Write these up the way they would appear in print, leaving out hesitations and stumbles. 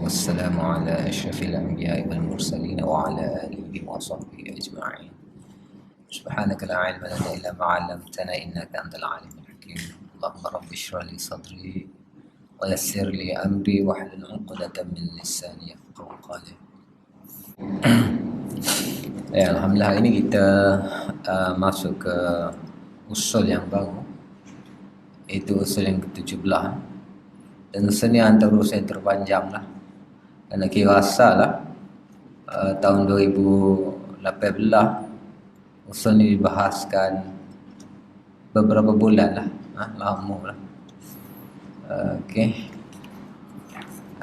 والسلام على أشرف الأنبياء والمرسلين وعلى آله وصحبه أجمعين. سبحانك لا علم لنا إلا ما علمتنا إنك أنت العليم الحكيم. اللهم رب اشرح لي صدري ويسر لي أمري واحلل عقدة من لساني يفقهوا قولي. Alhamdulillah, hari ini kita masuk ke usul yang baru, itu usul yang ke-17. Dan usul ni antara usul yang terpanjang lah, kerana kira rasa lah tahun 2018 usul ni dibahaskan beberapa bulan lah, lama lah. Okey.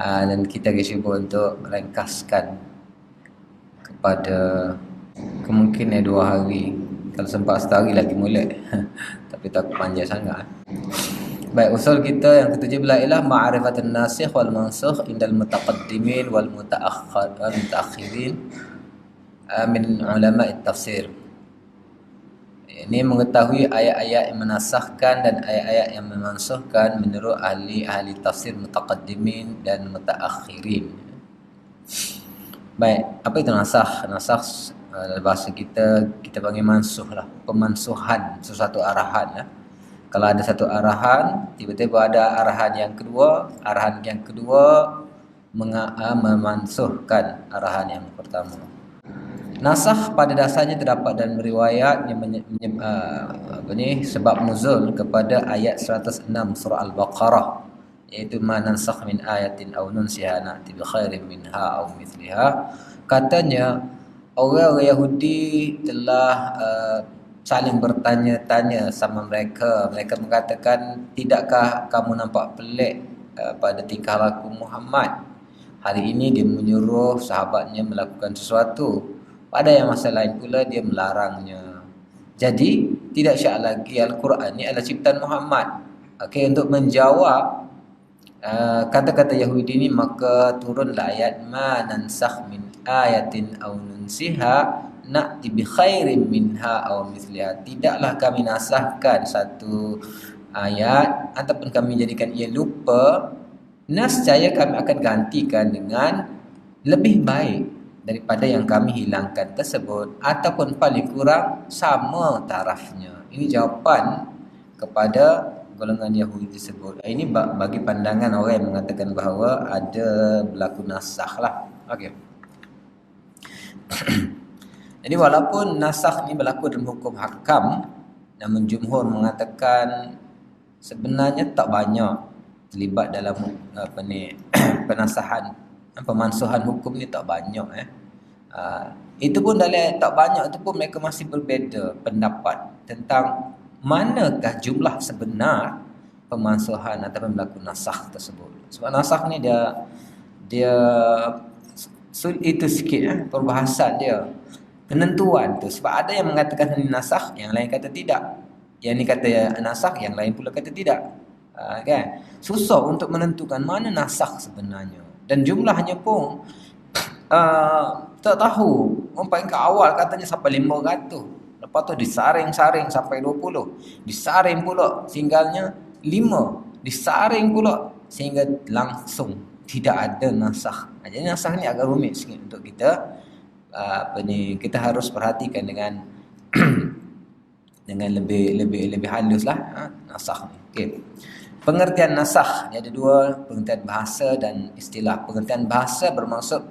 Dan kita cuba untuk ringkaskan kepada kemungkinan 2 hari, kalau sempat setahun lagi mulai tapi tak panjang sangat. Baik, usul kita yang ke-17 ialah ma'rifatun nasikh wal mansukh indal mutaqaddimin wal mutaakhirin min ulama at-tafsir. Ini mengetahui ayat-ayat yang menasahkan dan ayat-ayat yang memansuhkan menurut ahli tafsir mutaqaddimin dan mutaakhirin. Baik, apa itu nasakh? Nasakh dalam bahasa kita panggil mansuh lah, pemansuhan sesuatu arahan lah. Kalau ada satu arahan, tiba-tiba ada arahan yang kedua memansuhkan arahan yang pertama. Nasakh pada dasarnya terdapat dalam riwayat yang sebab nuzul kepada ayat 106 surah Al-Baqarah, iaitu ma nansakh min ayatin aw nunsiha na'ti bi khairin minha aw mithliha. Katanya orang Yahudi telah saling bertanya-tanya sama mereka. Mereka mengatakan, tidakkah kamu nampak pelik pada tingkah laku Muhammad? Hari ini dia menyuruh sahabatnya melakukan sesuatu, pada yang masa lain pula dia melarangnya. Jadi tidak syak lagi Al-Quran ini adalah ciptaan Muhammad. Okey, untuk menjawab kata-kata Yahudi ini, maka turunlah ayat ma nansakh min ayatin aw nunsiha na'ti bi khairin minha aw mithliha. Tidaklah kami nasahkan satu ayat ataupun kami jadikan ia lupa, nescaya kami akan gantikan dengan lebih baik daripada yang kami hilangkan tersebut, ataupun paling kurang sama tarafnya. Ini jawapan kepada golongan Yahudi tersebut. Ini bagi pandangan orang yang mengatakan bahawa ada berlaku nasakh lah. Okey. Jadi walaupun nasakh ni berlaku dalam hukum hakam, namun jumhur mengatakan sebenarnya tak banyak terlibat dalam penasahan, pemansuhan hukum ni tak banyak. Itu pun dalam tak banyak itu pun mereka masih berbeza pendapat tentang manakah jumlah sebenar pemansuhan ataupun berlaku nasakh tersebut. Sebab nasakh ni dia itu sikit perbahasan dia, penentuan tu. Sebab ada yang mengatakan ini nasakh, yang lain kata tidak. Yang ni kata nasakh, yang lain pula kata tidak. Kan? Susah untuk menentukan mana nasakh sebenarnya. Dan jumlahnya pun tak tahu. Umpamanya ke awal katanya sampai 500. Lepas tu disaring-saring sampai 20. Disaring pula sehinggalnya 5. Disaring pula sehingga langsung tidak ada nasakh. Jadi nasakh ni agak rumit sikit untuk kita kita harus perhatikan dengan dengan lebih halus lah nasakh ni. Okey. Pengertian nasakh ni ada 2, pengertian bahasa dan istilah. Pengertian bahasa bermaksud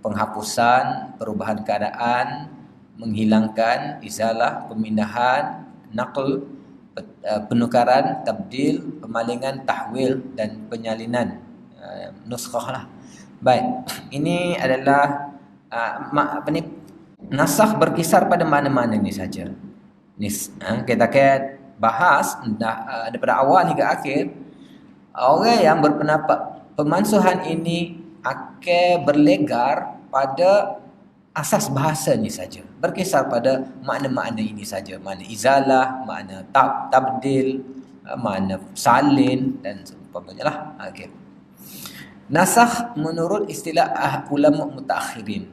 penghapusan, perubahan keadaan, menghilangkan, izalah, pemindahan, naql, penukaran, tabdil, pemalingan, tahwil dan penyalinan, nuskhah lah. Baik, ini adalah nasakh berkisar pada mana-mana ni saja. Kita akan bahas daripada awal hingga akhir. Orang yang berpendapat pemansuhan ini akan berlegar pada asas bahasa ni saja, berkisar pada makna-makna ini saja, makna izalah, makna tabdil, makna salin dan seumpamanya lah. Okey. Nasakh menurut istilah ulama mutaakhirin.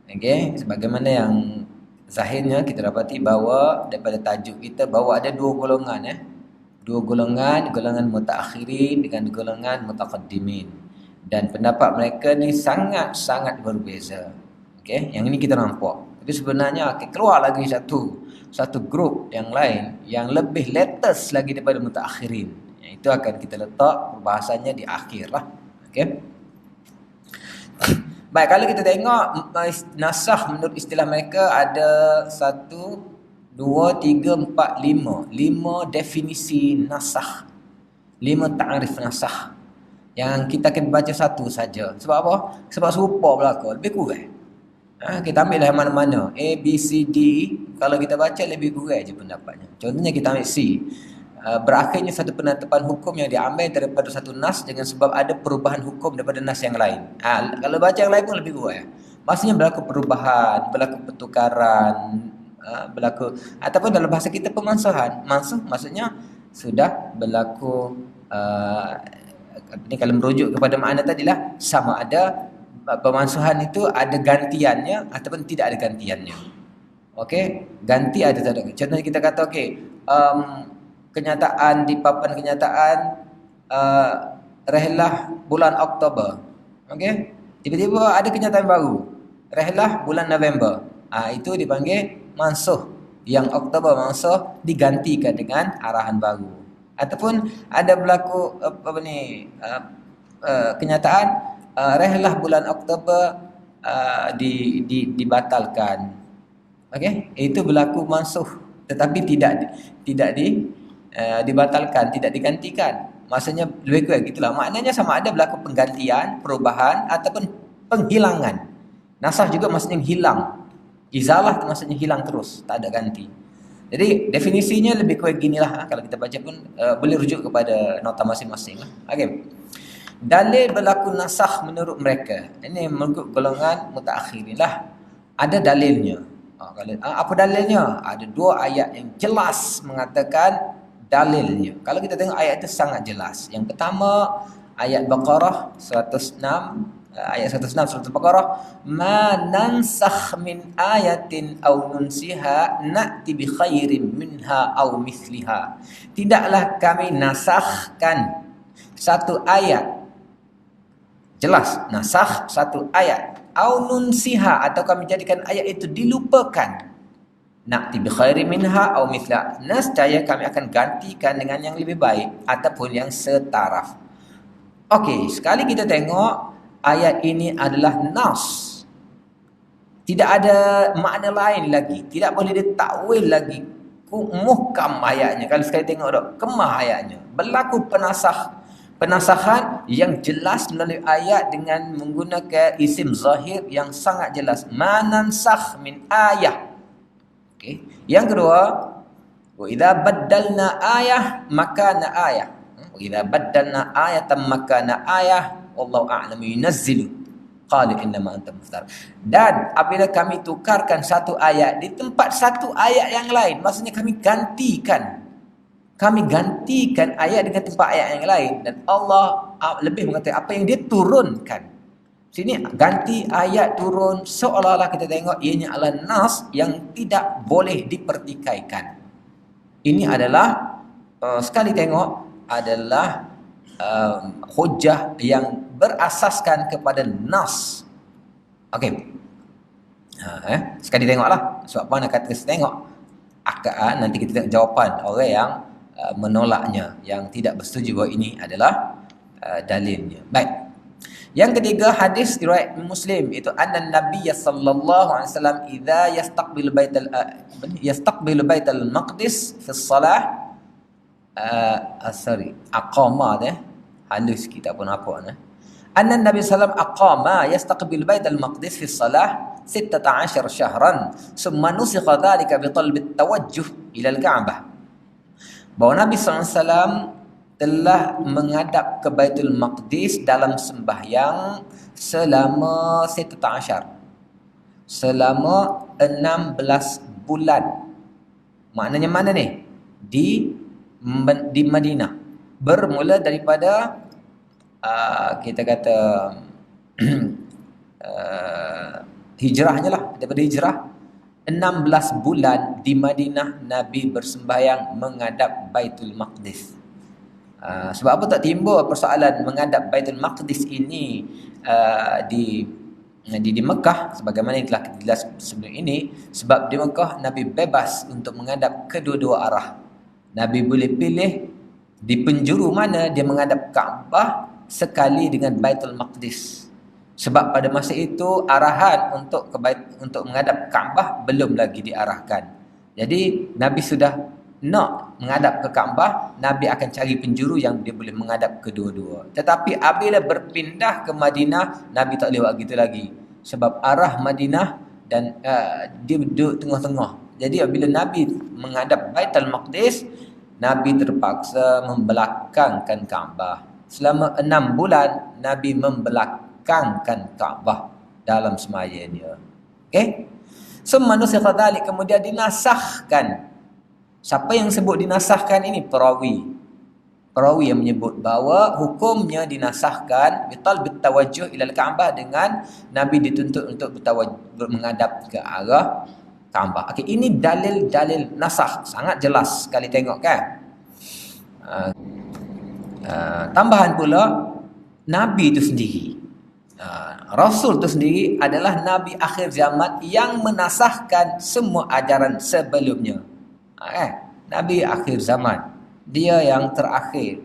Okey, sebagaimana yang zahirnya kita dapati bahawa daripada tajuk kita bahawa ada 2 golongan, 2 golongan, golongan mutaakhirin dengan golongan mutaqaddimin. Dan pendapat mereka ni sangat-sangat berbeza. Okey, yang ini kita nampak. Tapi sebenarnya keluar lagi satu grup yang lain yang lebih latest lagi daripada mutaakhirin. Itu akan kita letak perbahasannya di akhir lah. Okey. Baik, kalau kita tengok nasakh menurut istilah mereka ada 1, 2, 3, 4, 5. 5 definisi nasakh. 5 ta'rif nasakh. Yang kita akan baca satu saja. Sebab apa? Sebab serupa berlaku. Lebih kurang. Kita ambil dari mana-mana. A, B, C, D. Kalau kita baca lebih kurang je pendapatnya. Contohnya kita ambil C. Berakhirnya satu penetapan hukum yang diambil daripada satu nas dengan sebab ada perubahan hukum daripada nas yang lain. Kalau baca yang lain pun lebih kurang. Maksudnya berlaku perubahan, berlaku pertukaran, berlaku, ataupun dalam bahasa kita pemansuhan. Mansuh maksudnya sudah berlaku. Ini kalau merujuk kepada makna tadilah, sama ada pemansuhan itu ada gantiannya ataupun tidak ada gantiannya. Okey, ganti ada tak ada. Contohnya kita kata okey, kenyataan di papan kenyataan rehlah bulan Oktober. Okey, tiba-tiba ada kenyataan baru. Rehlah bulan November. Itu dipanggil mansuh. Yang Oktober mansuh digantikan dengan arahan baru. Ataupun ada berlaku kenyataan rehlah bulan Oktober dibatalkan. Okey, itu berlaku mansuh tetapi tidak dibatalkan, tidak digantikan. Maksudnya lebih kurang gitulah. Maknanya sama ada berlaku penggantian, perubahan ataupun penghilangan. Nasakh juga maksudnya hilang. Izalah maksudnya hilang terus, tak ada ganti. Jadi definisinya lebih kurang ginilah. Kalau kita baca pun boleh rujuk kepada nota masing-masing lah. Okey. Dalil berlaku nasakh menurut mereka. Ini menurut golongan mutaakhirin lah. Ada dalilnya. Apa dalilnya? Ada 2 ayat yang jelas mengatakan dalilnya. Kalau kita tengok ayat itu sangat jelas. Yang pertama ayat Baqarah 106, ayat 106 surah Al-Baqarah, ma nansakh min ayatin aw nunsiha na'ti bi khairin minha aw mithliha. Tidaklah kami nasakhkan satu ayat. Jelas, nasakh satu ayat. Aw nunsiha, atau kami jadikan ayat itu dilupakan. Na'ti bi khairin minha aw mithliha. Nescaya kami akan gantikan dengan yang lebih baik ataupun yang setaraf. Okey, sekali kita tengok ayat ini adalah nas. Tidak ada makna lain lagi. Tidak boleh ditakwil lagi. Muhkam ayatnya. Kalau sekali tengok dah, kemah ayatnya. Berlaku penasakhan yang jelas melalui ayat dengan menggunakan isim zahir yang sangat jelas. Ma nansakh min ayah. Okey. Yang kedua, wa idza baddalna ayah makana ayah. Wa idza baddalna ayatan makana ayah wallahu a'lamu yunazzilu qala innama anta muftar. Dan apabila kami tukarkan satu ayat di tempat satu ayat yang lain, maksudnya kami gantikan ayat dengan tempat ayat yang lain, dan Allah lebih mengatakan apa yang dia turunkan. Sini ganti ayat turun, seolah-olah kita tengok ianya adalah nas yang tidak boleh dipertikaikan. Ini adalah sekali tengok adalah hujah yang berasaskan kepada nas. Okey. Sekali tengoklah. Sebab mana kata saya tengok, nanti kita tengok jawapan orang yang menolaknya, yang tidak bersetuju bahawa ini adalah dalilnya. Baik. Yang ketiga, hadis riwayat Muslim, itu anna Nabiy sallallahu alaihi wasallam idza yastaqbilu baital maqdis fi shalah aqama halus kita pun apa anna Nabi sallallahu aqama yastaqbil baital maqdis fi shalah 16 syahran thumma nusikha dhalika bi talbi tawajjuh ila al-Ka'bah. Bahawa Nabi SAW telah menghadap ke Baitul Maqdis dalam sembahyang selama 16, selama 16 bulan. Maknanya mana ni? Di Madinah. Bermula daripada kita kata hijrahnya lah, daripada hijrah 16 bulan di Madinah Nabi bersembahyang menghadap Baitul Maqdis. Sebab apa tak timbul persoalan menghadap Baitul Maqdis ini di Mekah sebagaimana yang telah kita jelas sebelum ini. Sebab di Mekah Nabi bebas untuk menghadap kedua-dua arah. Nabi boleh pilih di penjuru mana dia menghadap Kaabah sekali dengan Baitul Maqdis. Sebab pada masa itu arahan untuk menghadap Kaabah belum lagi diarahkan. Jadi Nabi sudah nak menghadap ke Kaabah, Nabi akan cari penjuru yang dia boleh menghadap kedua-dua. Tetapi apabila berpindah ke Madinah, Nabi tak boleh buat gitu lagi. Sebab arah Madinah dan dia duduk tengah-tengah. Jadi apabila Nabi menghadap Baitul Maqdis, Nabi terpaksa membelakangkan Kaabah. Selama 6 bulan Nabi membelakangkan Kaabah dalam semaya dia. Okey? Manusia dzalik kemudian dinasahkan. Siapa yang sebut dinasahkan ini? Perawi. Perawi yang menyebut bahawa hukumnya dinasahkan bitawajjuh ilal Kaabah dengan Nabi dituntut untuk menghadap ke arah Kaabah. Okey, ini dalil-dalil nasah sangat jelas sekali tengok kan. Tambahan pula Nabi itu sendiri, Rasul itu sendiri adalah Nabi akhir zaman yang menasahkan semua ajaran sebelumnya. Nabi akhir zaman, dia yang terakhir,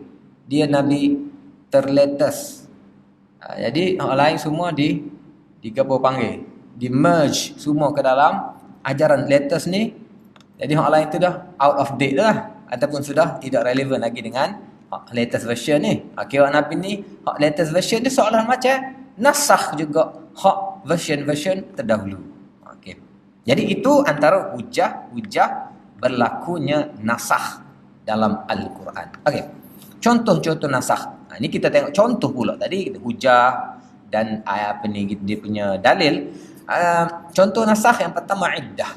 dia Nabi terletas. Jadi orang lain semua digabung panggil, di merge semua ke dalam ajaran latest ni. Jadi orang lain tu dah out of date dah, ataupun sudah tidak relevan lagi dengan latest version ni. Kira Nabi ni latest version dia seolah macam nasakh juga hak version terdahulu. Okey. Jadi itu antara hujah berlakunya nasakh dalam Al-Quran. Okey. Contoh-contoh nasakh. Ini kita tengok contoh pula tadi hujah dan dia punya dalil. Contoh nasakh yang pertama iddah.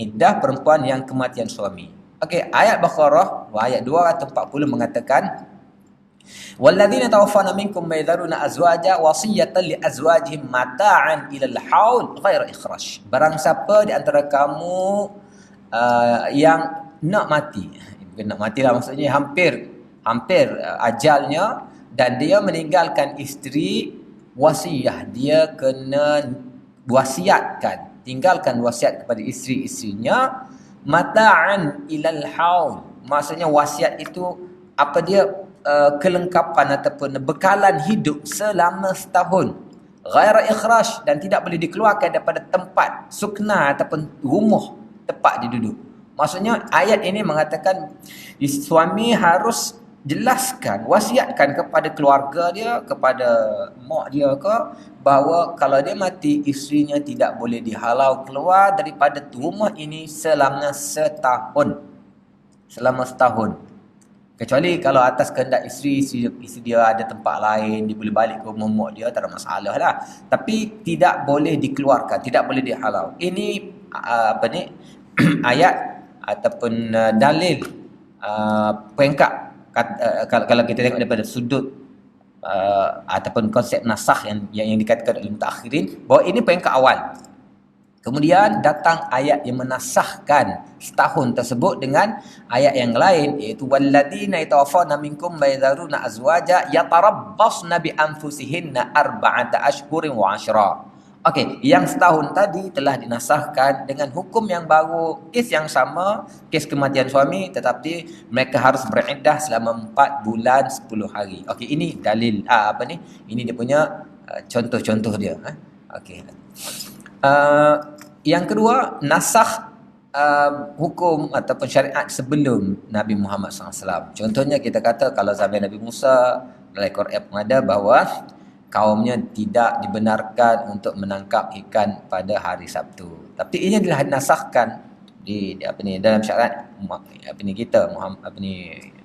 Iddah perempuan yang kematian suami. Okey, ayat Baqarah ayat 240 mengatakan walladzina tawaffawna minkum mayadharuna azwaja wasiyatan li azwajihim mata'an ilal haul ghaira ikhraj. Barang siapa di antara kamu yang nak mati, bukan nak matilah, maksudnya hampir ajalnya, dan dia meninggalkan isteri, wasiah dia kena wasiatkan, tinggalkan wasiat kepada isteri-isterinya mata'an ilal haul. Maksudnya wasiat itu apa dia, kelengkapan ataupun bekalan hidup selama setahun, ghaira ikhraj, dan tidak boleh dikeluarkan daripada tempat sukna ataupun rumah tempat dia duduk. Maksudnya ayat ini mengatakan suami harus jelaskan, wasiatkan kepada keluarga dia, kepada mak dia ke, bahawa kalau dia mati, isterinya tidak boleh dihalau keluar daripada rumah ini selama setahun. Selama setahun. Kecuali kalau atas kehendak isteri dia ada tempat lain, dia boleh balik ke rumah mak dia, tak ada masalah lah. Tapi tidak boleh dikeluarkan, tidak boleh dihalau. Ini ayat ataupun dalil peringkat, kalau kita tengok daripada sudut ataupun konsep nasakh yang dikatakan oleh mutakhirin, bahawa ini peringkat awal. Kemudian datang ayat yang menasahkan setahun tersebut dengan ayat yang lain, iaitu walladzina yatawaffawna minkum mayadharuna azwaja yatarabbasna bi anfusihinna arba'ata ashhurin wa 'ashra. Okey, yang setahun tadi telah dinasahkan dengan hukum yang baru, kes yang sama, kes kematian suami, tetapi mereka harus beriddah selama 4 bulan 10 hari. Okey, ini dalil ini dia punya contoh-contoh dia. Okey. Yang kedua, nasakh hukum ataupun syariat sebelum Nabi Muhammad SAW. Contohnya kita kata kalau zaman Nabi Musa, dalam Quran pun ada bahawa kaumnya tidak dibenarkan untuk menangkap ikan pada hari Sabtu. Tapi ini adalah dinasahkan dalam syariat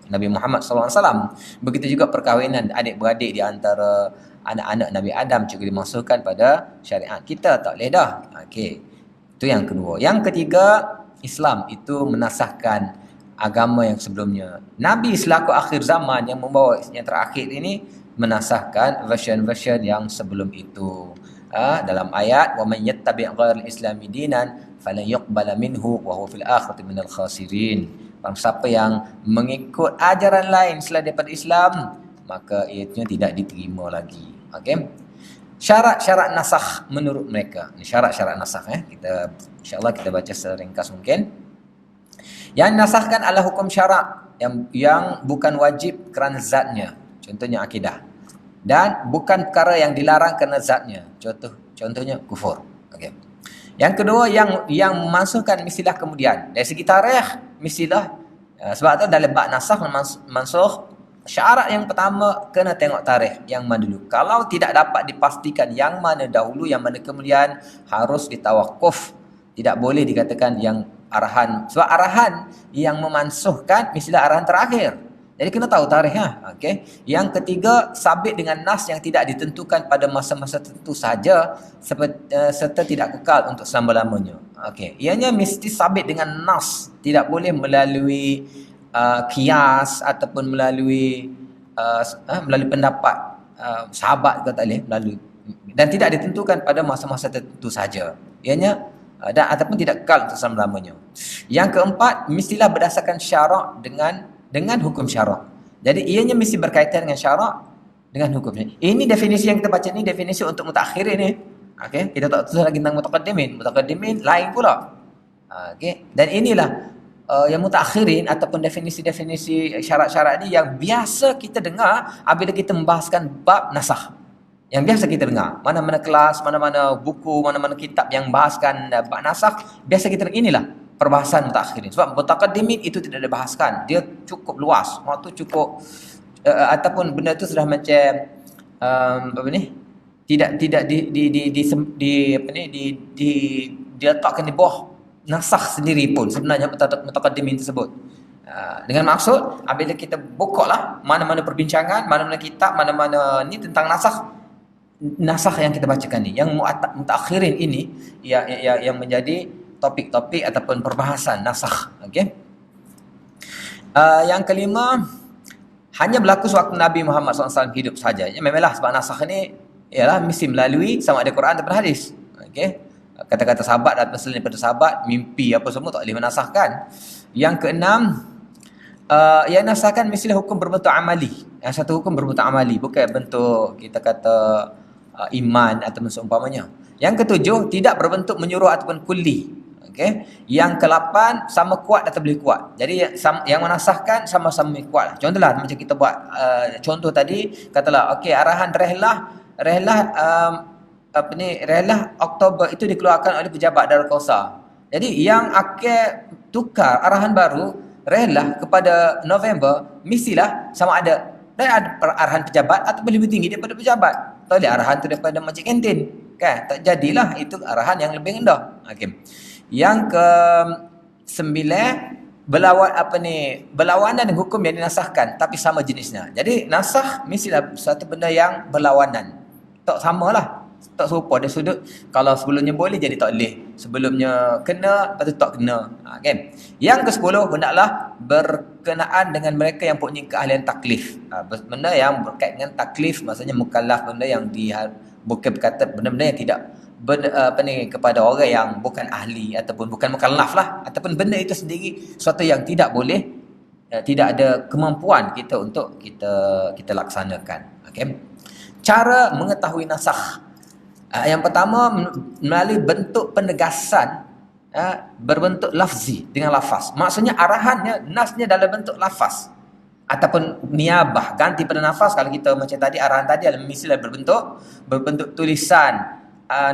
Nabi Muhammad SAW. Begitu juga perkahwinan adik-beradik di antara anak-anak Nabi Adam juga dimasukkan pada syariat kita, tak boleh dah. Okey. Itu yang kedua. Yang ketiga, Islam itu menasahkan agama yang sebelumnya. Nabi selaku akhir zaman yang membawa yang terakhir ini menasahkan version-version yang sebelum itu. Dalam ayat wa man yattabi' ghairal islami dinan falan yuqbala minhu wa huwa fil akhirati minal khasirin. Barang siapa yang mengikut ajaran lain selain daripada Islam, maka ianya tidak diterima lagi. Okey. Syarat-syarat nasakh menurut mereka. Ini syarat-syarat nasakh Kita insya-Allah kita baca seringkas mungkin. Yang nasahkan adalah hukum syarak yang bukan wajib kerana zatnya. Contohnya akidah. Dan bukan perkara yang dilarang kerana zatnya. Contohnya kufur. Okey. Yang kedua yang memansuhkan mestilah kemudian. Dari segi tarikh mestilah sebab tu dalam bab nasakh mansuh, syarat yang pertama kena tengok tarikh yang mana dulu. Kalau tidak dapat dipastikan yang mana dahulu yang mana kemudian, harus ditawakuf. Tidak boleh dikatakan yang arahan, sebab arahan yang memansuhkan mestilah arahan terakhir. Jadi kena tahu tarikhnya. Okey. Yang ketiga, sabit dengan nas yang tidak ditentukan pada masa-masa tertentu saja serta tidak kekal untuk selama-lamanya. Okey. Ianya mesti sabit dengan nas, tidak boleh melalui kias ataupun melalui pendapat sahabat ke tak boleh melalui, dan tidak ditentukan pada masa-masa tertentu saja. Ianya dan ataupun tidak kekal untuk selama-lamanya. Yang keempat, mestilah berdasarkan syarak dengan hukum syarak. Jadi ianya mesti berkaitan dengan syarak dengan hukumnya. Ini definisi yang kita baca ni definisi untuk mutakhirin ni. Okey, kita tak tahu lagi tentang mutaqaddimin. Mutaqaddimin lain pula. Okey, dan inilah yang mutakhirin ataupun definisi-definisi syarat-syarat ni yang biasa kita dengar apabila kita membahaskan bab nasakh. Yang biasa kita dengar, mana-mana kelas, mana-mana buku, mana-mana kitab yang bahaskan bab nasakh, biasa kita dengar inilah perbahasan mutakhirin. Sebab mutaqaddimin itu tidak dibahaskan. Dia cukup luas. Waktu cukup ataupun benda itu sudah macam tidak diletakkan di bawah nasakh sendiri pun sebenarnya mutaqaddimin tersebut. Dengan maksud apabila kita bukalah mana-mana perbincangan, mana-mana kitab, mana-mana ni tentang nasakh yang kita bacakan ni, yang mutakhirin ini yang menjadi topik-topik ataupun perbahasan nasakh. Okey. Yang kelima, hanya berlaku sewaktu Nabi Muhammad SAW hidup saja. Ya, memanglah sebab nasakh ni ialah mesti melalui sama ada Quran ataupun hadis. Okey. Kata-kata sahabat dan selain daripada sahabat, mimpi apa semua tak boleh menasahkan. Yang keenam, yang nasahkan mestilah hukum berbentuk amali. Yang satu hukum berbentuk amali, bukan bentuk kita kata iman atau seumpamanya. Yang ketujuh, tidak berbentuk menyuruh ataupun kulli. Okey. Yang ke-8, sama kuat atau boleh kuat. Jadi yang menasahkan sama-sama kuat. Contohlah macam kita buat contoh tadi, katalah okey, arahan rehlah Oktober itu dikeluarkan oleh pejabat Darul Kausar. Jadi yang akan tukar arahan baru rehlah kepada November, mestilah sama ada arahan pejabat atau lebih tinggi daripada pejabat. Tak boleh arahan tu daripada Masjid Kantin, kan? Tak jadilah itu arahan yang lebih rendah. Okey. Yang ke-9, berlawanan dengan hukum yang dinasahkan tapi sama jenisnya. Jadi nasakh mestilah satu benda yang berlawanan. Tak samalah. Tak serupa dari sudut, kalau sebelumnya boleh jadi tak boleh, sebelumnya kena lepas tu tak kena. Kan? Yang ke-10, hendaklah berkenaan dengan mereka yang punya keahlian taklif. Benda yang berkait dengan taklif, maksudnya mukallaf, benda yang bukan berkata benda-benda yang tidak kepada orang yang bukan ahli ataupun bukan mukallaf lah, ataupun benda itu sendiri suatu yang tidak boleh, tidak ada kemampuan kita untuk kita laksanakan. Okey. Cara mengetahui nasakh. Yang pertama, melalui bentuk penegasan berbentuk lafzi dengan lafaz. Maksudnya arahannya, nasnya dalam bentuk lafaz ataupun niabah, ganti pada nafas. Kalau kita macam tadi, arahan tadi adalah misalnya berbentuk tulisan,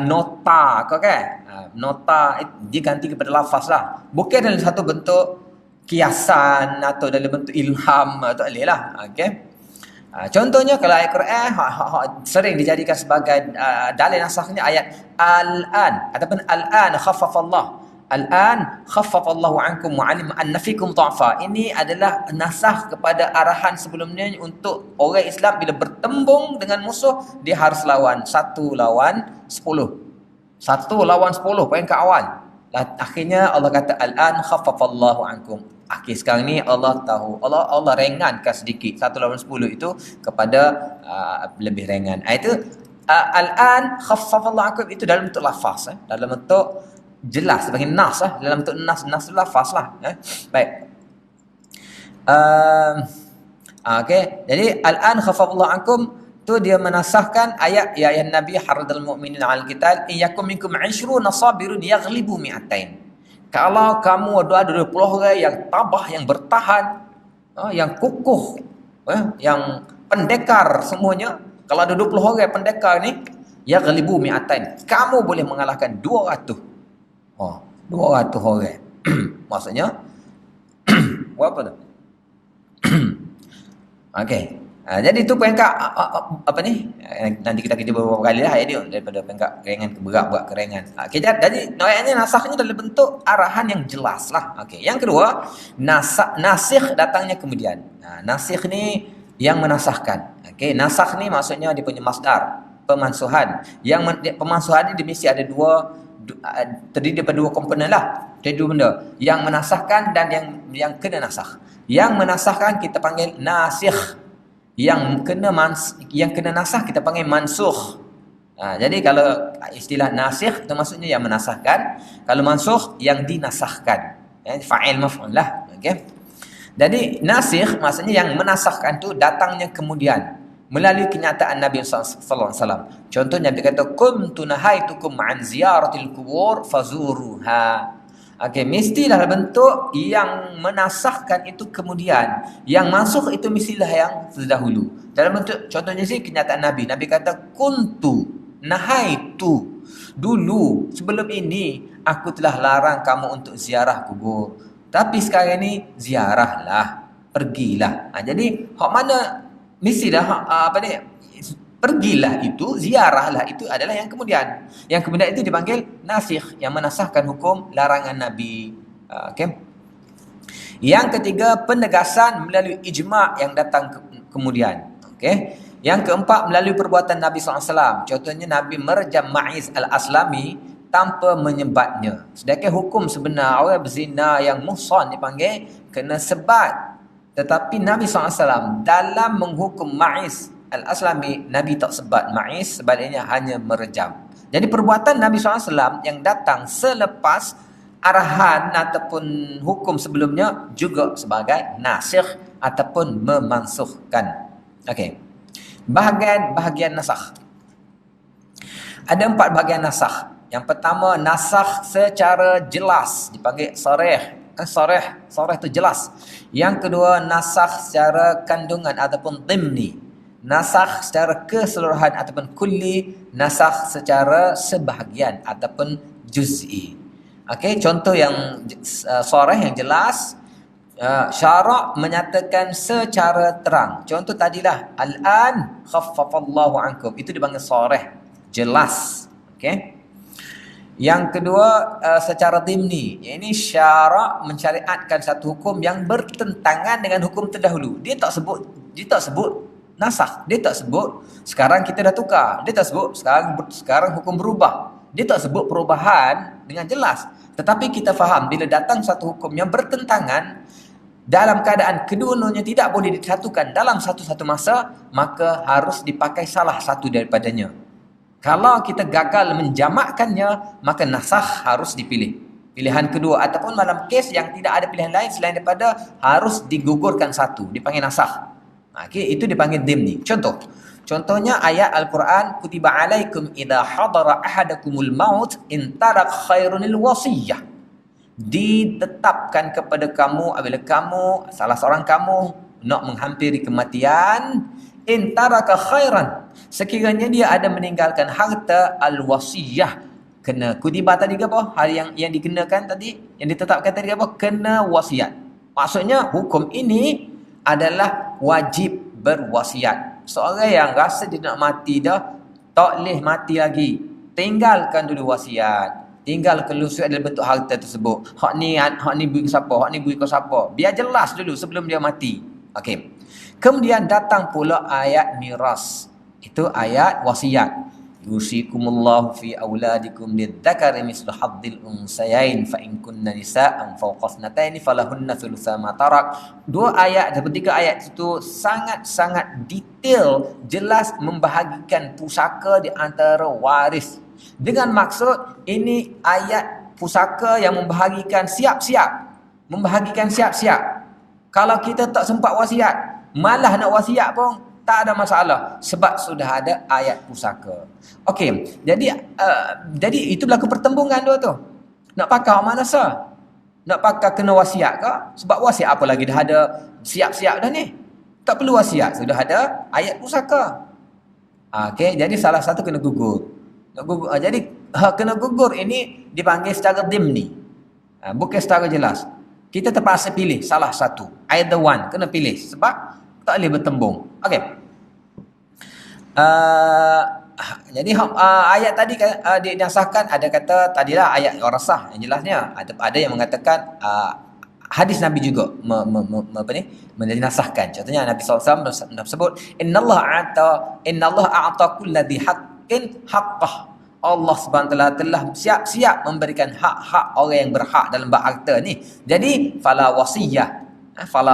nota, kan? Nota dia ganti kepada lafaz lah. Bukan dalam satu bentuk kiasan atau dalam bentuk ilham, tak boleh lah. Okay? Contohnya kalau ayat Quran sering dijadikan sebagai dalil nasakhnya ayat al-an ataupun al-an khaffafallah. Al-an khaffafallahu ankum wa alim anna fikum dha'fa. Ini adalah nasakh kepada arahan sebelumnya untuk orang Islam bila bertembung dengan musuh dia harus lawan 1 lawan 10. 1 lawan 10 peringkat awal. Akhirnya Allah kata al-an khaffafallahu ankum. Akhir sekarang ni Allah tahu, Allah ringankan sedikit 1 lawan 10 itu kepada lebih ringan. Itu al-an khaffafallahu ankum itu dalam bentuk lafaz, dalam bentuk jelas sebagai nas, dalam bentuk nas lafaz lah. Baik. Okey, jadi al-an khafafallahu ankum tu dia menasahkan ayat ya ayuhan nabi haradal mu'minin 'alal qital in yakum minkum 'ishruna sabirun yaghlibu mi'atain. Kalau kamu ada 20 orang yang tabah, yang bertahan, yang kukuh, yang pendekar semuanya, kalau ada 20 orang pendekar ni yaghlibu mi'atain, kamu boleh mengalahkan 200. 200 orang. Maksudnya berapa tu? Okey. Jadi itu peringkat apa ni? Nanti kita kerja beberapa kali lah dia daripada peringkat keringan ke berat ke ringan. Okey, jadi ayatnya nasakhnya dalam bentuk arahan yang jelas lah. Okey. Yang kedua, nasikh datangnya kemudian. Nasikh ni yang menasahkan. Okey, nasakh ni maksudnya dia punya masdar, pemansuhan. Yang pemansuhan ni dia mesti ada terdiri daripada dua komponen lah. Jadi dua benda, yang menasahkan dan yang kena nasakh. Yang menasahkan kita panggil nasikh, yang kena nasakh kita panggil mansukh. Jadi kalau istilah nasikh itu maksudnya yang menasahkan, kalau mansukh yang dinasahkan. Fa'il maf'ul lah. Okey. Jadi nasikh maksudnya yang menasahkan tu datangnya kemudian melalui kenyataan Nabi sallallahu alaihi wasallam. Contohnya dia kata kuntu nahaitukum an ziyaratil qubur fazuruha. Okey, mestilah bentuk yang menasahkan itu kemudian, yang masuk itu mestilah yang terdahulu. Dalam bentuk contohnya sih kenyataan Nabi. Nabi kata kuntu nahaitu, dulu sebelum ini aku telah larang kamu untuk ziarah kubur. Tapi sekarang ni ziarahlah, pergilah. Jadi hak mana mestilah pergilah itu, ziarahlah itu adalah yang kemudian. Yang kemudian itu dipanggil nasikh, yang menasahkan hukum larangan Nabi. Okey. Yang ketiga, penegasan melalui ijma' yang datang kemudian. Okey. Yang keempat, melalui perbuatan Nabi SAW. Contohnya Nabi merjam Ma'iz al-Aslami tanpa menyebatnya. Sedangkan hukum sebenar orang berzina yang muhsan dipanggil kena sebat. Tetapi Nabi SAW dalam menghukum Ma'iz al-Aslami, Nabi tak sebat Ma'iz, sebaliknya hanya merejam. Jadi perbuatan Nabi SAW yang datang selepas arahan ataupun hukum sebelumnya juga sebagai nasikh ataupun memansukhkan. Okey. Bahagian nasakh. Ada 4 bahagian nasakh. Yang pertama, nasakh secara jelas dipanggil sarih. Sarih tu jelas. Yang kedua, nasakh secara kandungan ataupun dhimni. Nasakh secara keseluruhan ataupun kulli. Nasakh secara sebahagian ataupun juz'i. Okey, contoh yang sarih yang jelas, syarak menyatakan secara terang. Contoh tadilah al-an khaffafallahu ankum, itu dipanggil sarih, jelas. Okey. Yang kedua, secara dhimni, ini syarak mensyariatkan satu hukum yang bertentangan dengan hukum terdahulu. Dia tak sebut nasakh, dia tak sebut sekarang kita dah tukar, dia tak sebut sekarang hukum berubah, dia tak sebut perubahan dengan jelas. Tetapi kita faham bila datang satu hukum yang bertentangan, dalam keadaan kedua-duanya tidak boleh disatukan dalam satu-satu masa, maka harus dipakai salah satu daripadanya. Kalau kita gagal menjamakkannya, maka nasakh harus dipilih. Pilihan kedua, ataupun dalam kes yang tidak ada pilihan lain selain daripada harus digugurkan satu, dipanggil nasakh. Okay, itu dipanggil dhimni. Contohnya ayat Al-Quran, kutiba alaikum idza hadara ahadakumul maut in tarak khairunil wasiyah. Ditetapkan kepada kamu apabila kamu, salah seorang kamu nak menghampiri kematian, in taraka khairan, sekiranya dia ada meninggalkan harta, al-wasiyah, kena kutiba tadi ke apa? Hal yang dikenakan tadi, yang ditetapkan tadi ke apa? Kena wasiat. Maksudnya hukum ini adalah wajib berwasiat. Seorang yang rasa dia nak mati dah, tak boleh mati lagi, tinggalkan dulu wasiat. Tinggal kelusuan dalam bentuk harta tersebut. Hak ni beri ke siapa, hak ni beri ke siapa. Biar jelas dulu sebelum dia mati. Okey. Kemudian datang pula ayat miras. Itu ayat wasiat. Yusikumullahu fi auladikum lidzakari mislu hadzil unsayain fa in kunna nisaan fawqa thnataini falahunna thulutsa ma tarak. 2 ayat atau 3 ayat itu sangat-sangat detail, jelas membahagikan pusaka di antara waris. Dengan maksud ini ayat pusaka yang membahagikan siap-siap. Kalau kita tak sempat wasiat, malah nak wasiat pun tak ada masalah sebab sudah ada ayat pusaka. Okey, jadi itu berlaku pertembungan dua tu. Nak pakai mana sah? Nak pakai kena wasiat ke? Sebab wasiat apa lagi dah ada siap-siap dah ni. Tak perlu wasiat, sudah ada ayat pusaka. Okey, jadi salah satu kena gugur. Jadi kena gugur ini dipanggil secara dimni. Bukan secara jelas. Kita terpaksa pilih salah satu. Either one. Kena pilih. Sebab tak boleh bertembung. Okey. Jadi ayat tadi dinasahkan. Ada kata tadilah ayat warasah. Yang jelasnya. Ada yang mengatakan hadis Nabi juga dinasahkan. Contohnya Nabi SAW sebut Innallaha a'ta kulli dhi haqqin haqqah. Allah SWT telah siap-siap memberikan hak-hak orang yang berhak dalam bab harta ni. Jadi fala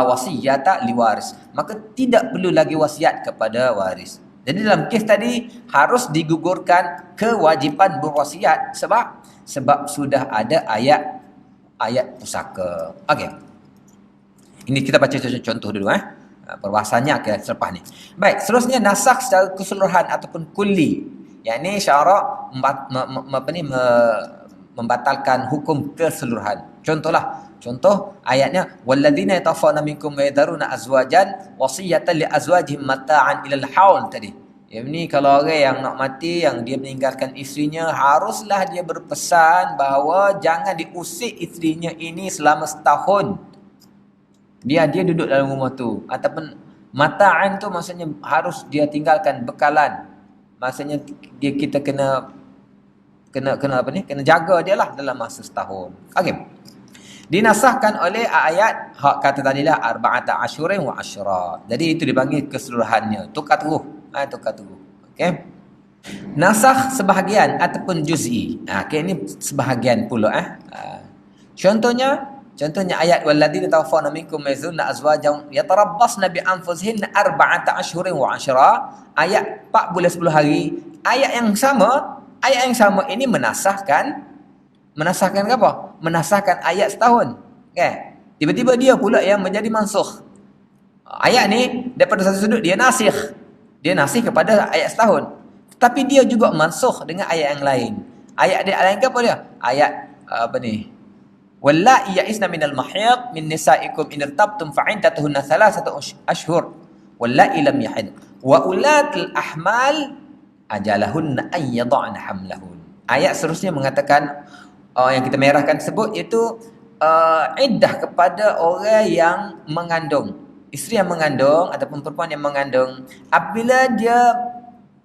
wasiyata liwaris. Maka tidak perlu lagi wasiat kepada waris. Jadi dalam kes tadi harus digugurkan kewajipan berwasiat sebab sudah ada ayat pusaka. Okey. Ini kita baca contoh dulu perbahasannya akan selepas ni. Baik, seterusnya nasakh secara keseluruhan ataupun kulli. Yang ni syarak membatalkan hukum keseluruhan. Contoh ayatnya walladzina yatawaffawna minkum wa yadharuna azwajan wasiyatan li azwajihim mata'an ilal haul tadi. Yang ni kalau orang yang nak mati, yang dia meninggalkan isterinya, haruslah dia berpesan bahawa jangan diusik isterinya ini selama setahun. Dia duduk dalam rumah tu. Ataupun mata'an tu maksudnya harus dia tinggalkan bekalan. Maksudnya kita kena jaga dia lah dalam masa setahun. Okey. Dinasahkan oleh ayat hak kata tadilah arba'ata asyurin wa asyra. Jadi itu dipanggil keseluruhannya. Tukar terus. Okey. Nasakh sebahagian ataupun juz'i. Okey, ini sebahagian pula Contohnya ayat walladzina tawaffawna minkum yazunna azwajan yatarabbasna bi anfusihinna arba'ata asyhurin wa 'ashra. Ayat 4 bulan 10 hari. Ayat yang sama ini menasahkan apa? Menasahkan ayat setahun. Kan? Tiba-tiba dia pula yang menjadi mansukh. Ayat ni daripada satu sudut dia nasikh. Dia nasikh kepada ayat setahun. Tapi dia juga mansukh dengan ayat yang lain. Ayat dia lain ke apa dia? Ayat Wallahi ya'isna minal mahiyad min nisa'ikum in irtabtum fa'iddatuhunna thalathatu ashhur wallahi lam yahid wa ulatul ahmal ajalahunna an yad'ana hamlahun. Ayat seterusnya mengatakan yang kita merahkan tersebut iaitu iddah kepada orang yang mengandung, isteri yang mengandung ataupun perempuan yang mengandung. Apabila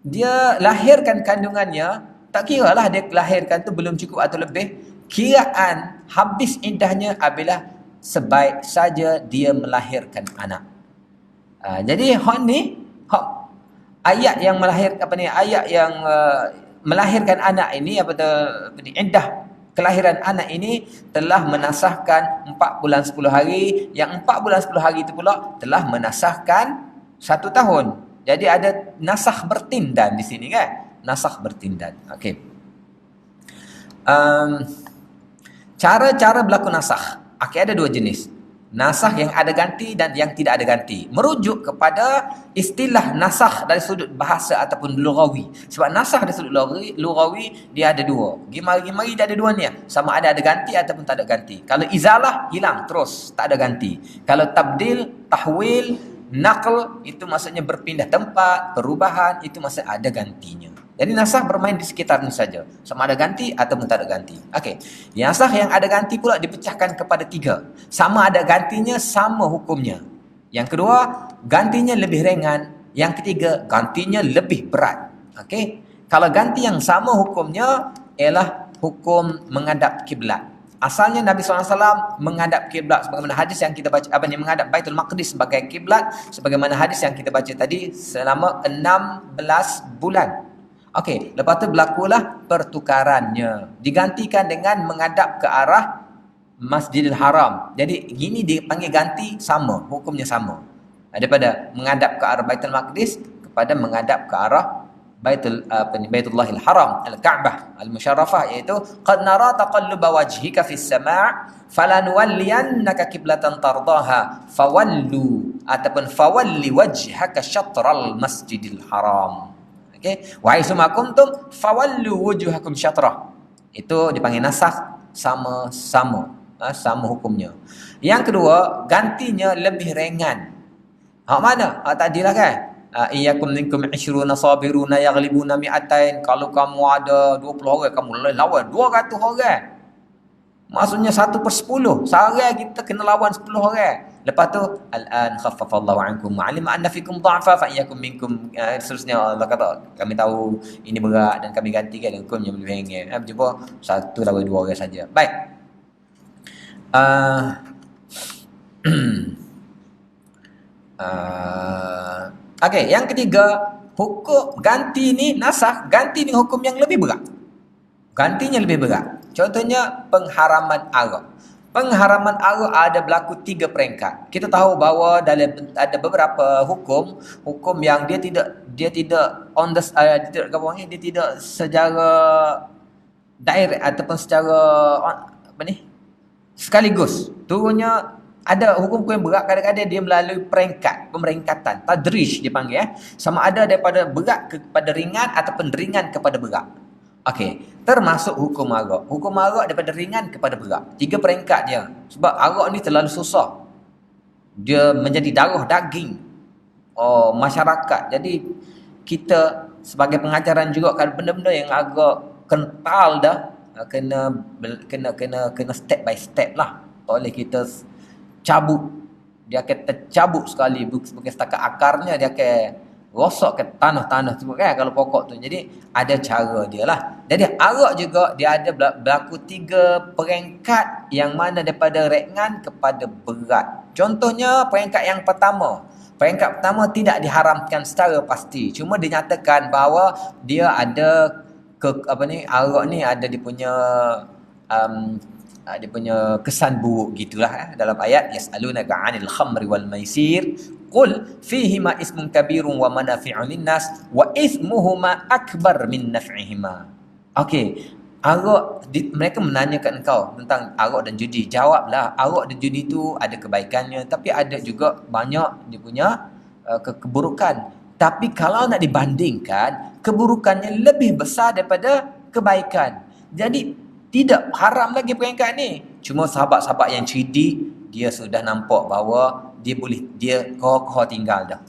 dia lahirkan kandungannya, tak kiralah dia lahirkan tu belum cukup atau lebih, kiraan habis iddahnya apabila sebaik saja dia melahirkan anak. Jadi ayat yang melahirkan anak ini iddah kelahiran anak ini telah menasahkan 4 bulan 10 hari. Yang 4 bulan 10 hari itu pula telah menasahkan 1 tahun. Jadi ada nasakh bertindan di sini kan? Nasakh bertindan. Okey. Cara-cara berlaku nasakh. Ada 2 jenis. Nasakh yang ada ganti dan yang tidak ada ganti. Merujuk kepada istilah nasakh dari sudut bahasa ataupun lughawi. Sebab nasakh dari sudut lughawi dia ada 2. Gimari dia ada 2 ni. Sama ada ganti ataupun tak ada ganti. Kalau izalah hilang terus, tak ada ganti. Kalau tabdil, tahwil, naql itu maksudnya berpindah tempat, perubahan, itu maksudnya ada gantinya. Jadi nasakh bermain di sekitarnya saja. Sama ada ganti ataupun tak ada ganti. Okey. Nasakh yang ada ganti pula dipecahkan kepada 3. Sama ada gantinya, sama hukumnya. Yang kedua, gantinya lebih ringan. Yang ketiga, gantinya lebih berat. Okey. Kalau ganti yang sama hukumnya ialah hukum menghadap kiblat. Asalnya Nabi SAW menghadap kiblat sebagaimana hadis yang kita baca, menghadap Baitul Maqdis sebagai kiblat, sebagaimana hadis yang kita baca tadi selama 16 bulan. Okey, lepas tu berlakulah pertukarannya. Digantikan dengan menghadap ke arah Masjidil Haram. Jadi gini dipanggil ganti, sama, hukumnya sama. Daripada menghadap ke arah Baitul Maqdis kepada menghadap ke arah Baitullahil Haram, Al-Ka'bah Al-Musyarrafah, iaitu qad nara taqalluba wajhika fis sama' falanuwalliyannaka qiblatan tardaha fawallu ataupun fawalli wajhaka syatral masjidil haram. Okey, wa aisuma kuntum fawallu wujuhakum syatrah. Itu dipanggil nasakh, sama-sama, sama hukumnya. Yang kedua, gantinya lebih ringan. Hak mana? Hak tadilah kan? Iyyakum minkum 20 sabiruna yaghlibuna mi'atain. Kalau kamu ada 20 orang, kamu lawan 200 orang. Maksudnya 1/10. Seorang kita kena lawan 10 orang. Lepas tu, al-an khaffafallahu ankum ma'alima anna fikum dha'fa fa iyyakum minkum. Seterusnya Allah kata, kami tahu ini berat dan kami gantikan hukumnya lebih ringan. Jumpa 1 lawan 2 orang saja. Baik. Okey, yang ketiga, hukum ganti ni nasakh, ganti ni hukum yang lebih berat. Gantinya lebih berat. Contohnya pengharaman arak. Pengharaman arak ada berlaku 3 peringkat. Kita tahu bahawa dalam ada beberapa hukum yang dia tidak on the dia tidak secara direct ataupun secara sekaligus. Turunnya ada hukum yang berat, kadang-kadang dia melalui pemeringkatan, tadrij dipanggil. Sama ada daripada berat kepada ringan ataupun ringan kepada berat. Okey, termasuk hukum arak. Hukum arak daripada ringan kepada berat. 3 peringkat dia. Sebab arak ni terlalu susah. Dia menjadi darah daging masyarakat. Jadi kita sebagai pengajaran juga, kalau benda-benda yang agak kental dah, kena step by step lah. Tak boleh kita cabut. Dia akan tercabut sekali, bukan setakat akarnya, dia akan rosak ke tanah-tanah tu kan kalau pokok tu. Jadi ada cara dia lah. Jadi arak juga dia ada berlaku 3 peringkat, yang mana daripada ringan kepada berat. Contohnya peringkat yang pertama. Peringkat pertama tidak diharamkan secara pasti. Cuma dinyatakan bahawa dia ada arak ni ada dia punya kesan buruk gitulah dalam ayat yas'alunaka 'anil khamri wal maisir qul fihima ismun kabirun wa manafi'u linnas wa ismuhuma akbar min naf'ihima. Okey, arak mereka menanyakan engkau tentang arak dan judi. Jawablah, arak dan judi tu ada kebaikannya, tapi ada juga banyak dia punya keburukan. Tapi kalau nak dibandingkan, keburukannya lebih besar daripada kebaikan. Jadi tidak haram lagi peringkat ni. Cuma sahabat-sahabat yang cerdik, dia sudah nampak bahawa dia kokoh tinggal dah.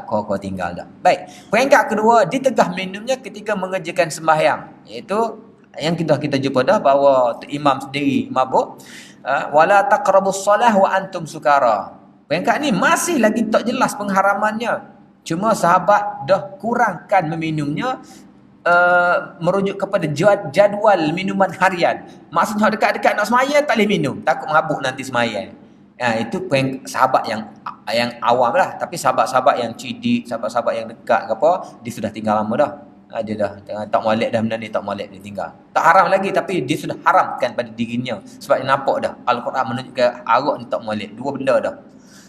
Kokoh tinggal dah. Baik. Peringkat kedua, ditegah minumnya ketika mengerjakan sembahyang. Iaitu yang kita jumpa dah bahawa imam sendiri mabuk. Wala taqrabus solah wa antum sukara. Peringkat ni masih lagi tak jelas pengharamannya. Cuma sahabat dah kurangkan meminumnya, merujuk kepada jadual minuman harian. Maksudnya dekat-dekat nak semaya tak boleh minum, takut mabuk nanti semaya. Itu sahabat yang awam lah. Tapi sahabat-sahabat yang cerdik, sahabat-sahabat yang dekat ke apa, dia sudah tinggal lama dah. Dia dah tak molek dah benda ni, tak molek dia tinggal. Tak haram lagi, tapi dia sudah haramkan pada dirinya. Sebab dia nampak dah Al-Quran menunjukkan arak ni tak molek. 2 benda dah.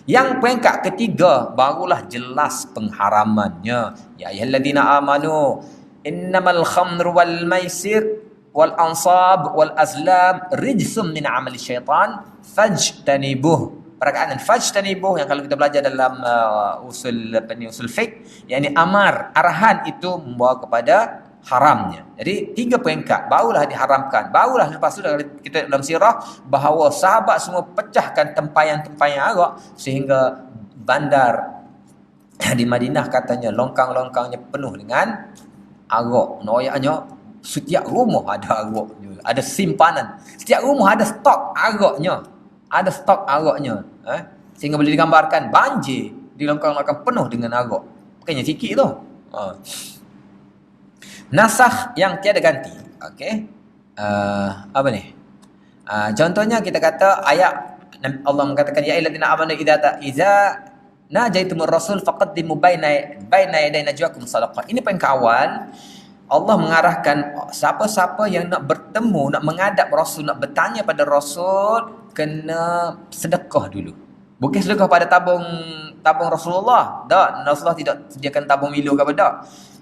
Yang peringkat ketiga barulah jelas pengharamannya. Ya ayyuhalladzina amanu innamal khamru wal maisir wal ansab wal azlam rijsum min amali syaitan fajtanibuh. Perkataan fajtanibuh yang kalau kita belajar dalam usul fiqh, yakni amar, arahan itu membawa kepada haramnya. Jadi 3 peringkat barulah diharamkan. Barulah lepas tu kita dalam sirah bahawa sahabat semua pecahkan tempayan-tempayan arak sehingga bandar di Madinah katanya longkang-longkangnya penuh dengan arak. Noyaknya setiap rumah ada arak, ada simpanan. Setiap rumah ada stok araknya. Ada stok araknya. Sehingga boleh digambarkan banjir di longkang-longkang penuh dengan arak. Bukannya sikit tu. Nasakh yang tiada ganti. Okey. Apa ni? Contohnya kita kata ayat Allah mengatakan ya ayyuhallazina amanu idza najaitumur rasul faqaddimu baina yaday najwakum sadaqah. Ini poin awal. Allah mengarahkan siapa-siapa yang nak bertemu, nak menghadap Rasul, nak bertanya pada Rasul, kena sedekah dulu. Bukan sedekah pada tabung Rasulullah. Tak, Rasulullah tidak sediakan tabung Milo ke apa tak.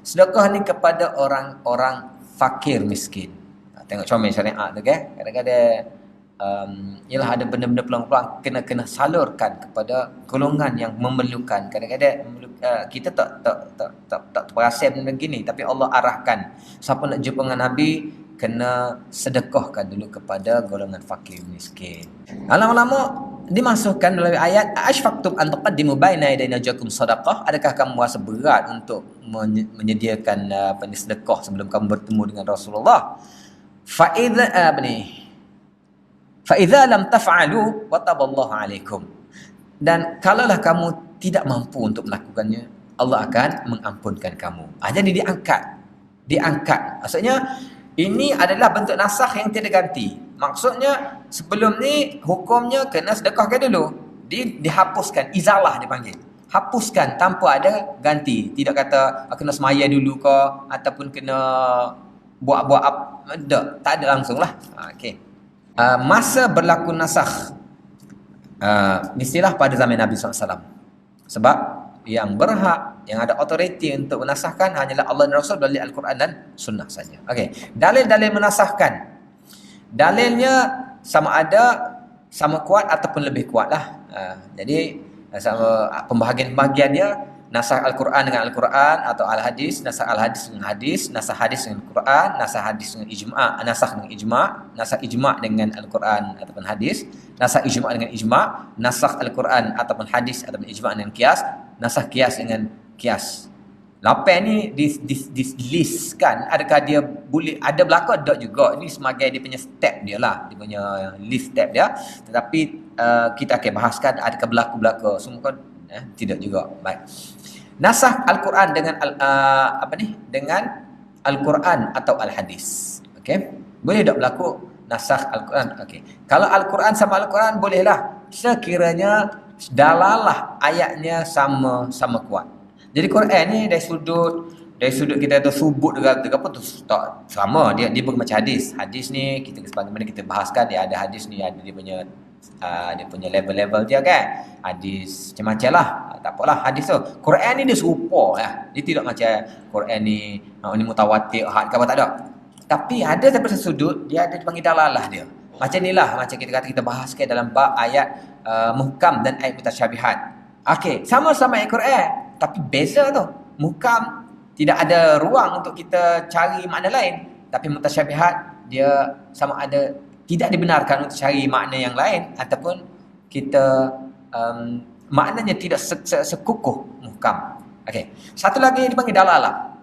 Sedekah ni kepada orang-orang fakir miskin. Tengok comel syariat tu kan. Kadang-kadang ialah ada benda-benda peluang-peluang kena salurkan kepada golongan yang memerlukan. Kadang-kadang kita tak perasan begini, tapi Allah arahkan siapa nak jumpa dengan Nabi kena sedekahkan dulu kepada golongan fakir miskin. Lama-lama dimasukkan melalui ayat ashfaqtum an taqaddimu baina yaday najwakum sadaqah, adakah kamu merasa berat untuk menyediakan sedekah sebelum kamu bertemu dengan Rasulullah? Fa idza lam taf'alu wa taballahu alaikum, dan kalaulah kamu tidak mampu untuk melakukannya, Allah akan mengampunkan kamu. Jadi diangkat. Maksudnya ini adalah bentuk nasakh yang tiada ganti. Maksudnya sebelum ni hukumnya kena sedekahkan dulu. Dihapuskan, izalah dipanggil. Hapuskan tanpa ada ganti. Tidak kata kena semaya dulu ke ataupun kena buat apa. Tak ada langsung lah. Okey. Masa berlaku nasakh mestilah pada zaman Nabi SAW. Sebab yang berhak, yang ada autoriti untuk menasahkan hanyalah Allah dan Rasul melalui Al-Quran dan Sunnah saja. Okey, dalil-dalil menasahkan, dalilnya sama kuat ataupun lebih kuat lah. Jadi sama pembahagian-pembahagian dia, nasah Al-Quran dengan Al-Quran atau Al-Hadis, nasah Al-Hadis dengan Hadis, nasah Hadis dengan Quran, nasah Hadis dengan Ijma', nasah dengan Ijma', nasah Ijma' dengan Al-Quran ataupun Hadis, nasah Ijma' dengan Ijma', nasah Al-Quran ataupun Hadis ataupun Ijma' dengan Qiyas, nasah Qiyas dengan Qiyas. Lapan ni di-listkan, adakah dia boleh ada berlaku, tak juga. Ini sebagai dia punya step dia lah, dia punya list step dia. Tetapi kita akan bahaskan adakah berlaku semua kan tidak juga. Baik. Nasah Al-Quran dengan dengan Al-Quran atau Al-Hadis. Okey. Boleh tak berlaku nasah Al-Quran? Okey. Kalau Al-Quran sama Al-Quran bolehlah sekiranya dalalah ayatnya sama kuat. Jadi Quran ni dari sudut kita tu subut dengan apa tu tak sama, dia macam hadis. Hadis ni kita sebagaimana kita bahaskan, dia ada hadis ni ada dia punya level-level dia kan. Hadis macam-macam lah. Tak apalah hadis tu. Quran ni dia serupa lah. Dia tidak macam Quran ni mutawatir, ahad ke apa, tak ada. Tapi ada daripada sudut dia ada dipanggil dalalah dia. Macam inilah, macam kita kata kita bahaskan dalam bab ayat muhkam dan ayat mutasyabihat. Okey, sama-sama ayat Quran, tapi beza tu. Muhkam tidak ada ruang untuk kita cari makna lain, tapi mutasyabihat dia sama ada tidak dibenarkan untuk cari makna yang lain ataupun kita maknanya tidak sekukuh muhkam. Okey. Satu lagi dipanggil dalalah.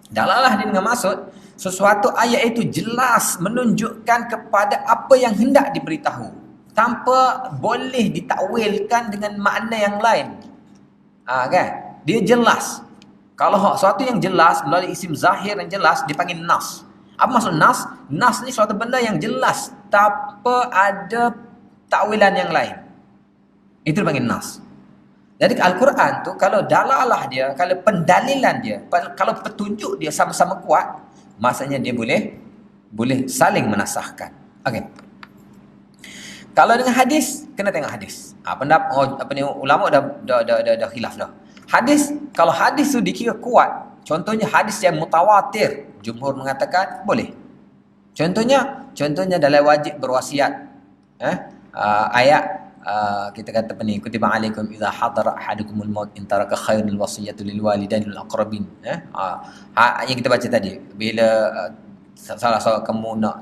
Dalalah dia dengan maksud sesuatu ayat itu jelas menunjukkan kepada apa yang hendak diberitahu tanpa boleh ditakwilkan dengan makna yang lain. Kan? Dia jelas. Kalau sesuatu yang jelas melalui isim zahir yang jelas dipanggil nas. Apa maksud nas? Nas ni suatu benda yang jelas tanpa ada takwilan yang lain. Itu dipanggil nas. Jadi Al-Quran tu kalau dalalah dia, kalau pendalilan dia, kalau petunjuk dia sama-sama kuat, maksudnya dia boleh saling menasahkan. Okey. Kalau dengan hadis, kena tengok hadis. Ulama dah khilaf dah. Hadis, kalau hadis tu dikira kuat, contohnya hadis yang mutawatir, jumhur mengatakan boleh. Contohnya dalam wajib berwasiat. Ayat kita kata kutiba alaikum idza hadara ahadukumul maut in taraka khairul wasiyatu lil walidaini wal aqrabin. Yang kita baca tadi, bila salah seorang kamu nak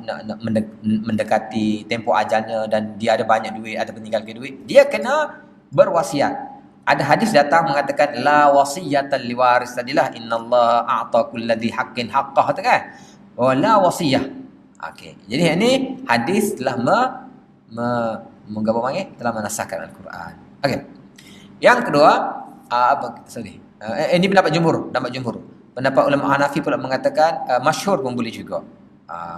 mendekati tempoh ajalnya dan dia ada banyak duit atau meninggalkan duit, dia kena berwasiat. Ada hadis datang mengatakan la wasiyatan liwaris, tadilah innallaha a'ta kulli haqqin haqqah tu kan. La wasiyah. Okey. Jadi ini hadis telah telah menasahkan Al-Quran. Okey. Yang kedua, ini pendapat jumhur. Pendapat ulama Hanafi pula mengatakan masyhur pun boleh juga.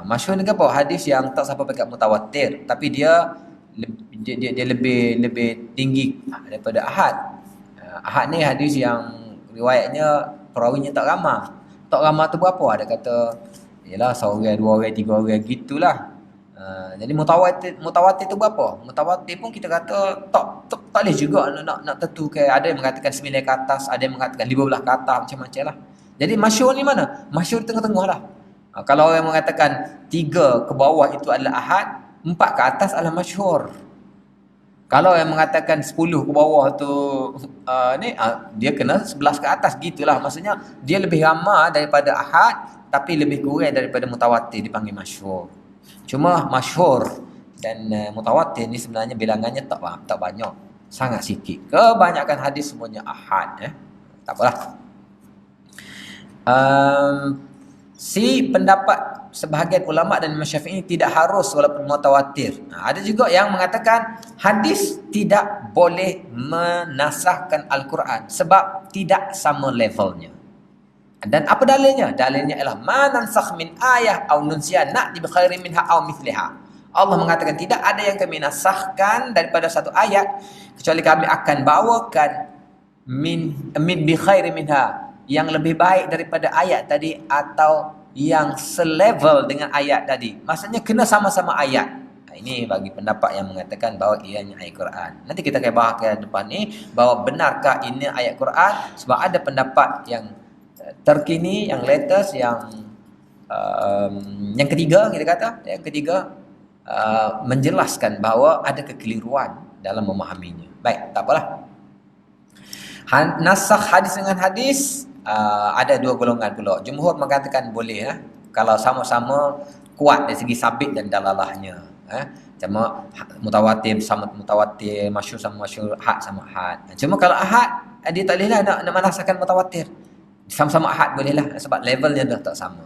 Masyhur ni apa? Hadis yang tak sampai pekat mutawatir, tapi dia lebih tinggi daripada ahad. Ahad ni hadis yang riwayatnya perawinya tak ramah. Tak ramah tu berapa? Ada kata yalah seorang, dua orang, tiga orang gitulah. Jadi mutawatir tu berapa? Mutawatir pun kita kata tak boleh juga nak tentukan. Ada yang mengatakan 9 ke atas, ada yang mengatakan 15 ke atas, macam-macam lah. Jadi masyhur ni mana? Masyhur tengah-tengah lah. Kalau orang mengatakan 3 ke bawah itu adalah ahad, 4 ke atas adalah masyhur. Kalau yang mengatakan 10 ke bawah tu dia kena 11 ke atas, gitulah. Maksudnya dia lebih ramai daripada ahad tapi lebih kurang daripada mutawatir, dipanggil masyhur. Cuma masyhur dan mutawatir ni sebenarnya bilangannya tak banyak, sangat sikit. Kebanyakan hadis semuanya ahad, tak apalah. Si pendapat sebahagian ulama dan Imam Syafi'i tidak harus walaupun mutawatir. Ada juga yang mengatakan hadis tidak boleh menasahkan Al-Quran sebab tidak sama levelnya. Dan apa dalilnya? Dalilnya ialah ma nansakh min ayah aw nunsiha na'ti bi khairin minha aw mithliha. Allah mengatakan tidak ada yang kami nasahkan daripada satu ayat kecuali kami akan bawakan min bi khairin minha, yang lebih baik daripada ayat tadi atau yang selevel dengan ayat tadi. Maksudnya kena sama-sama ayat. Ini bagi pendapat yang mengatakan bahawa ianya ayat Quran. Nanti kita akan bahas ke depan ni bahawa benarkah ini ayat Quran, sebab ada pendapat yang terkini, yang latest, yang ketiga kita kata, yang ketiga menjelaskan bahawa ada kekeliruan dalam memahaminya. Baik, tak apalah. Nasakh hadis dengan hadis ada 2 golongan pula. Jumhur mengatakan boleh, kalau sama-sama kuat dari segi sabit dan dalalahnya. Cuma mutawatir sama mutawatir, masyhur sama masyhur, had sama had. Cuma kalau ahad, dia tak bolehlah nak menasahkan mutawatir. Sama-sama ahad bolehlah sebab levelnya dah tak sama.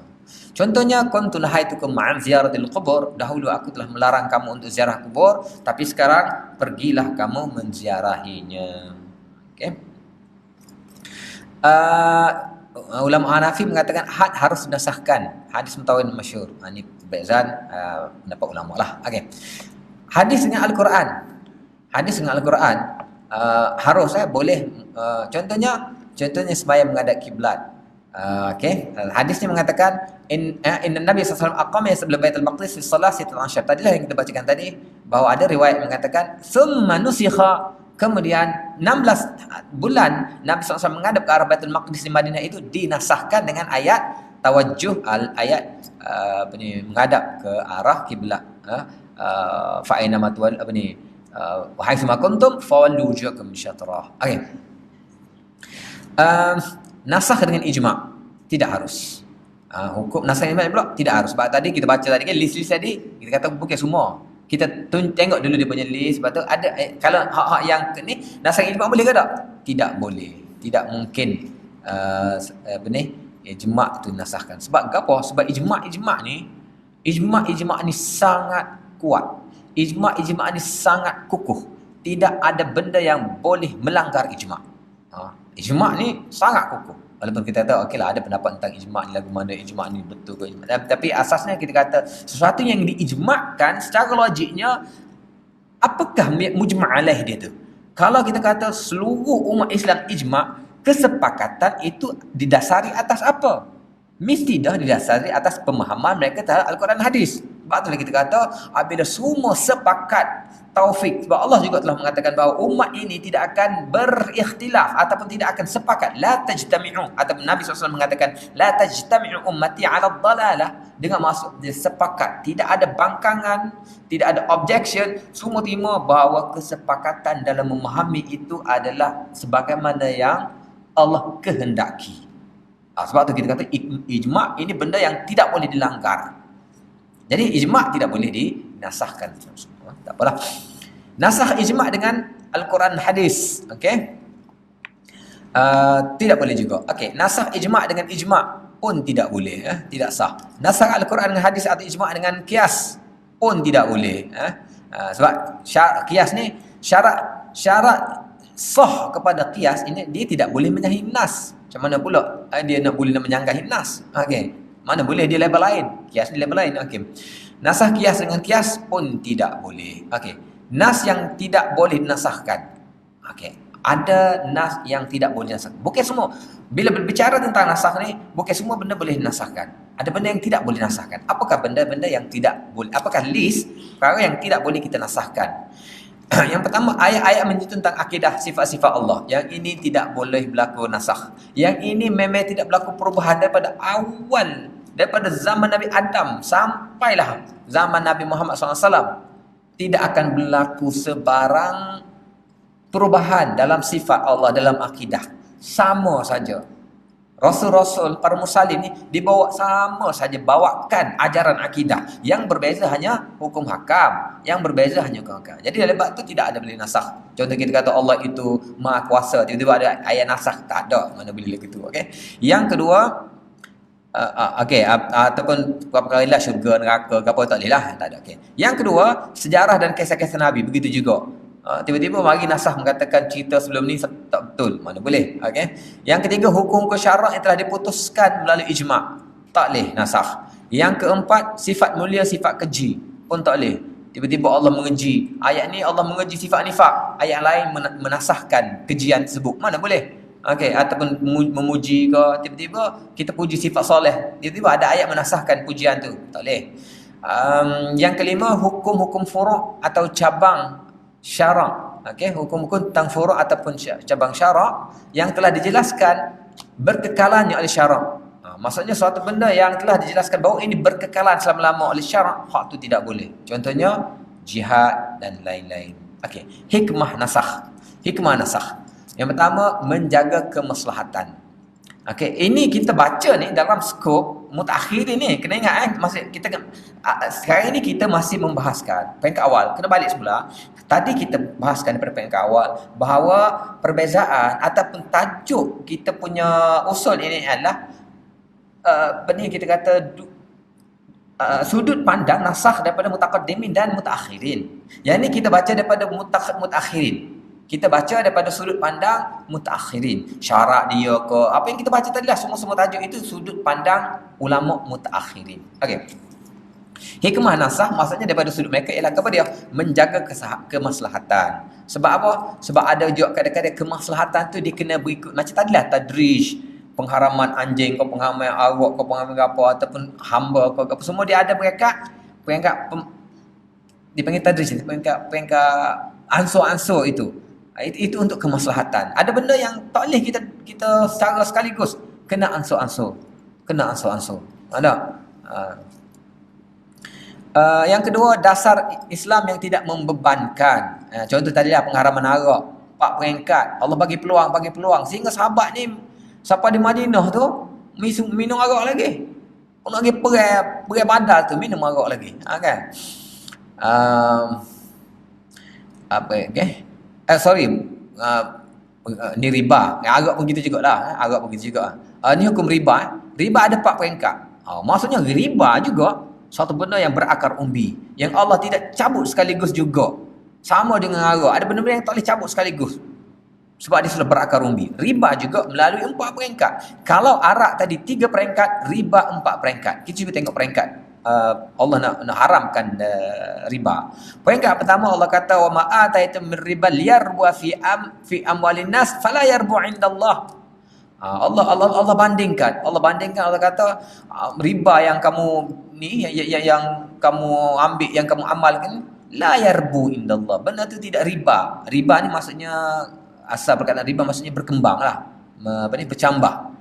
Contohnya, kuntu nahaitukum ma'an ziyaratil qubur, dahulu aku telah melarang kamu untuk ziarah kubur, tapi sekarang pergilah kamu menziarahinya. Okey. Ulama Hanafi mengatakan had harus dinasahkan, hadis mutawatir masyhur. Ini perbezaan pendapat ulama lah. Okey. Hadis dengan Al-Quran. Hadis dengan Al-Quran harus boleh. Contohnya sembahyang menghadap kiblat. Okey. Hadisnya mengatakan inna Nabi sallallahu alaihi wasallam aqama sebelum Baitul Maqdis fi salati 17. Tadilah yang kita bacakan tadi bahawa ada riwayat mengatakan summa nusikha, kemudian 16 bulan Nabi SAW menghadap ke arah Baitul Maqdis di Madinah itu dinasahkan dengan ayat tawajjuh, ayat menghadap ke arah kiblat. Fa aina matwal wa haitsu ma kuntum fawallu wujuhakum syatrah. Okey. Nasakh dengan ijma' tidak harus. Hukum nasakh dengan ijma' pula tidak harus. Sebab tadi kita baca tadi kan list-list tadi, kita kata bukan semua. Kita tengok dulu dia punya list, sebab tu ada kalau hak-hak yang ni nasakh ijma' boleh ke tak? Tidak boleh. Tidak mungkin ijma' tu nasahkan. Sebab apa? Sebab ijma' ni sangat kuat. Ijma' ni sangat kukuh. Tidak ada benda yang boleh melanggar ijma'. Ijma' ni sangat kukuh. Walaupun kita tahu okeylah ada pendapat tentang ijma' ni lagu mana ijma' ni betul ke ijma'. Tapi asasnya kita kata sesuatu yang diijma'kan secara logiknya, apakah mujma' alaih dia tu? Kalau kita kata seluruh umat Islam ijma', kesepakatan itu didasari atas apa? Mesti dah didasari atas pemahaman mereka terhadap Al-Quran hadis. Sebab itulah kita kata apabila semua sepakat taufik, sebab Allah juga telah mengatakan bahawa umat ini tidak akan berikhtilaf ataupun tidak akan sepakat, la tajtami'u, ataupun Nabi SAW mengatakan la tajtami'u ummati 'ala dhalalah, dengan maksud dia sepakat, tidak ada bangkangan, tidak ada objection, semua terima bahawa kesepakatan dalam memahami itu adalah sebagaimana yang Allah kehendaki. Sebab tu kita kata ijma' ini benda yang tidak boleh dilanggar. Jadi ijma' tidak boleh dinasahkan. Tak apalah. Nasakh ijma' dengan Al-Quran hadis. Okey. Tidak boleh juga. Okey, nasakh ijma' dengan ijma' pun tidak boleh, tidak sah. Nasakh Al-Quran dengan hadis atau ijma' dengan qiyas pun tidak boleh, sebab qiyas ni syarat sah kepada qiyas ini dia tidak boleh menyalahi nas. Macam mana pula dia boleh menyanggahi nas? Okey. Mana boleh dia level lain, qiyas ni level lain. Okey. Nasakh qiyas dengan qiyas pun tidak boleh. Okey. Nas yang tidak boleh dinasahkan. Okey. Ada nas yang tidak boleh dinasahkan. Bukan semua. Bila berbicara tentang nasakh ni, bukan semua benda boleh dinasahkan. Ada benda yang tidak boleh dinasahkan. Apakah benda-benda yang tidak boleh? Apakah list perkara yang tidak boleh kita nasahkan? Yang pertama, ayat-ayat menyentuh tentang akidah sifat-sifat Allah. Yang ini tidak boleh berlaku nasakh. Yang ini memang tidak berlaku perubahan daripada awal, daripada zaman Nabi Adam sampailah zaman Nabi Muhammad SAW. Tidak akan berlaku sebarang perubahan dalam sifat Allah, dalam akidah. Sama saja. Rasul-rasul, para mursalin ni dibawa sama saja, bawakan ajaran akidah. Yang berbeza hanya hukum hakam, yang berbeza hanya hukum hakam. Jadi dalam bab tu tidak ada boleh nasakh. Contoh kita kata Allah itu Maha Kuasa, tiba-tiba ada ayat nasakh, tak ada, mana boleh begitu. Okey. Yang kedua, ataupun perkara lah syurga, neraka, apa tak boleh lah, tak ada. Okey. Yang kedua, sejarah dan kisah-kisah Nabi begitu juga. Tiba-tiba mari nasakh mengatakan cerita sebelum ni tak betul, mana boleh. Okey. Yang ketiga, hukum syarak yang telah diputuskan melalui ijma', tak boleh nasakh. Yang keempat, sifat mulia, sifat keji pun tak boleh. Tiba-tiba Allah mengeji, ayat ni Allah mengeji sifat nifak, ayat lain menasahkan kejian tersebut, mana boleh. Okey, ataupun memuji ke, tiba-tiba kita puji sifat soleh, tiba-tiba ada ayat menasahkan pujian tu, tak boleh. Yang kelima, hukum-hukum furu' atau cabang syarak. Okey, hukum-hukum tentang furu' ataupun cabang syarak yang telah dijelaskan berkekalannya oleh syarak. Maksudnya suatu benda yang telah dijelaskan bahawa ini berkekalan selama-lama oleh syarak, hak tu tidak boleh. Contohnya jihad dan lain-lain. Okey, hikmah nasakh. Hikmah nasakh. Yang pertama, menjaga kemaslahatan. Okey, ini kita baca ni dalam skop mutakhir ni. Kena ingat masih kita sekarang ni kita masih membahaskan peringkat awal. Kena balik semula. Tadi kita bahaskan daripada peringkat awal bahawa perbezaan ataupun tajuk kita punya usul ini adalah kita kata sudut pandang nasakh daripada mutaqaddimin dan mutaakhirin. Yang ni kita baca daripada mutaakhirin. Kita baca daripada sudut pandang mutaakhirin. Syarak dia ke, apa yang kita baca tadi lah, semua-semua tajuk itu sudut pandang ulama mutaakhirin. Okey. Hikmah nasakh maksudnya daripada sudut mereka ialah kepada dia menjaga kemaslahatan. Sebab apa? Sebab ada juga kadang-kadang kemaslahatan tu dia kena berikut macam tadilah tadrij, pengharaman anjing ke, pengharaman arak ke, pengharaman apa ataupun hamba ke, apa semua dia ada peringkat dipanggil tadrij, peringkat ansur-ansur itu. Itu untuk kemaslahatan. Ada benda yang tak boleh kita secara sekaligus kena ansur-ansur. Kena ansur-ansur. Ada. Yang kedua, dasar Islam yang tidak membebankan. Contoh tadilah pengharaman arak, 4 peringkat. Allah bagi peluang sehingga sahabat ni sampai di Madinah tu minum arak lagi. Nak pergi pergi badal tu minum arak lagi. Kan? Ni riba. Arak pun gitu jugalah. Arak pun gitu juga. Ni hukum riba. Riba ada 4 peringkat. Maksudnya riba juga satu benda yang berakar umbi, yang Allah tidak cabut sekaligus juga. Sama dengan arak. Ada benda-benda yang tak boleh cabut sekaligus sebab dia sudah berakar umbi. Riba juga melalui 4 peringkat. Kalau arak tadi 3 peringkat, riba 4 peringkat. Kita cuba tengok peringkat. Allah nak haramkan riba. Peringkat pertama Allah kata wa ma ataitum min riba liyarbu fi amwalin nas fala yarbu indallah. Allah bandingkan. Allah kata riba yang kamu ni yang kamu ambil, yang kamu amalkan la yarbu indallah. Benda tu tidak riba. Riba ni maksudnya asal perkataan riba maksudnya berkembanglah. Bercambah.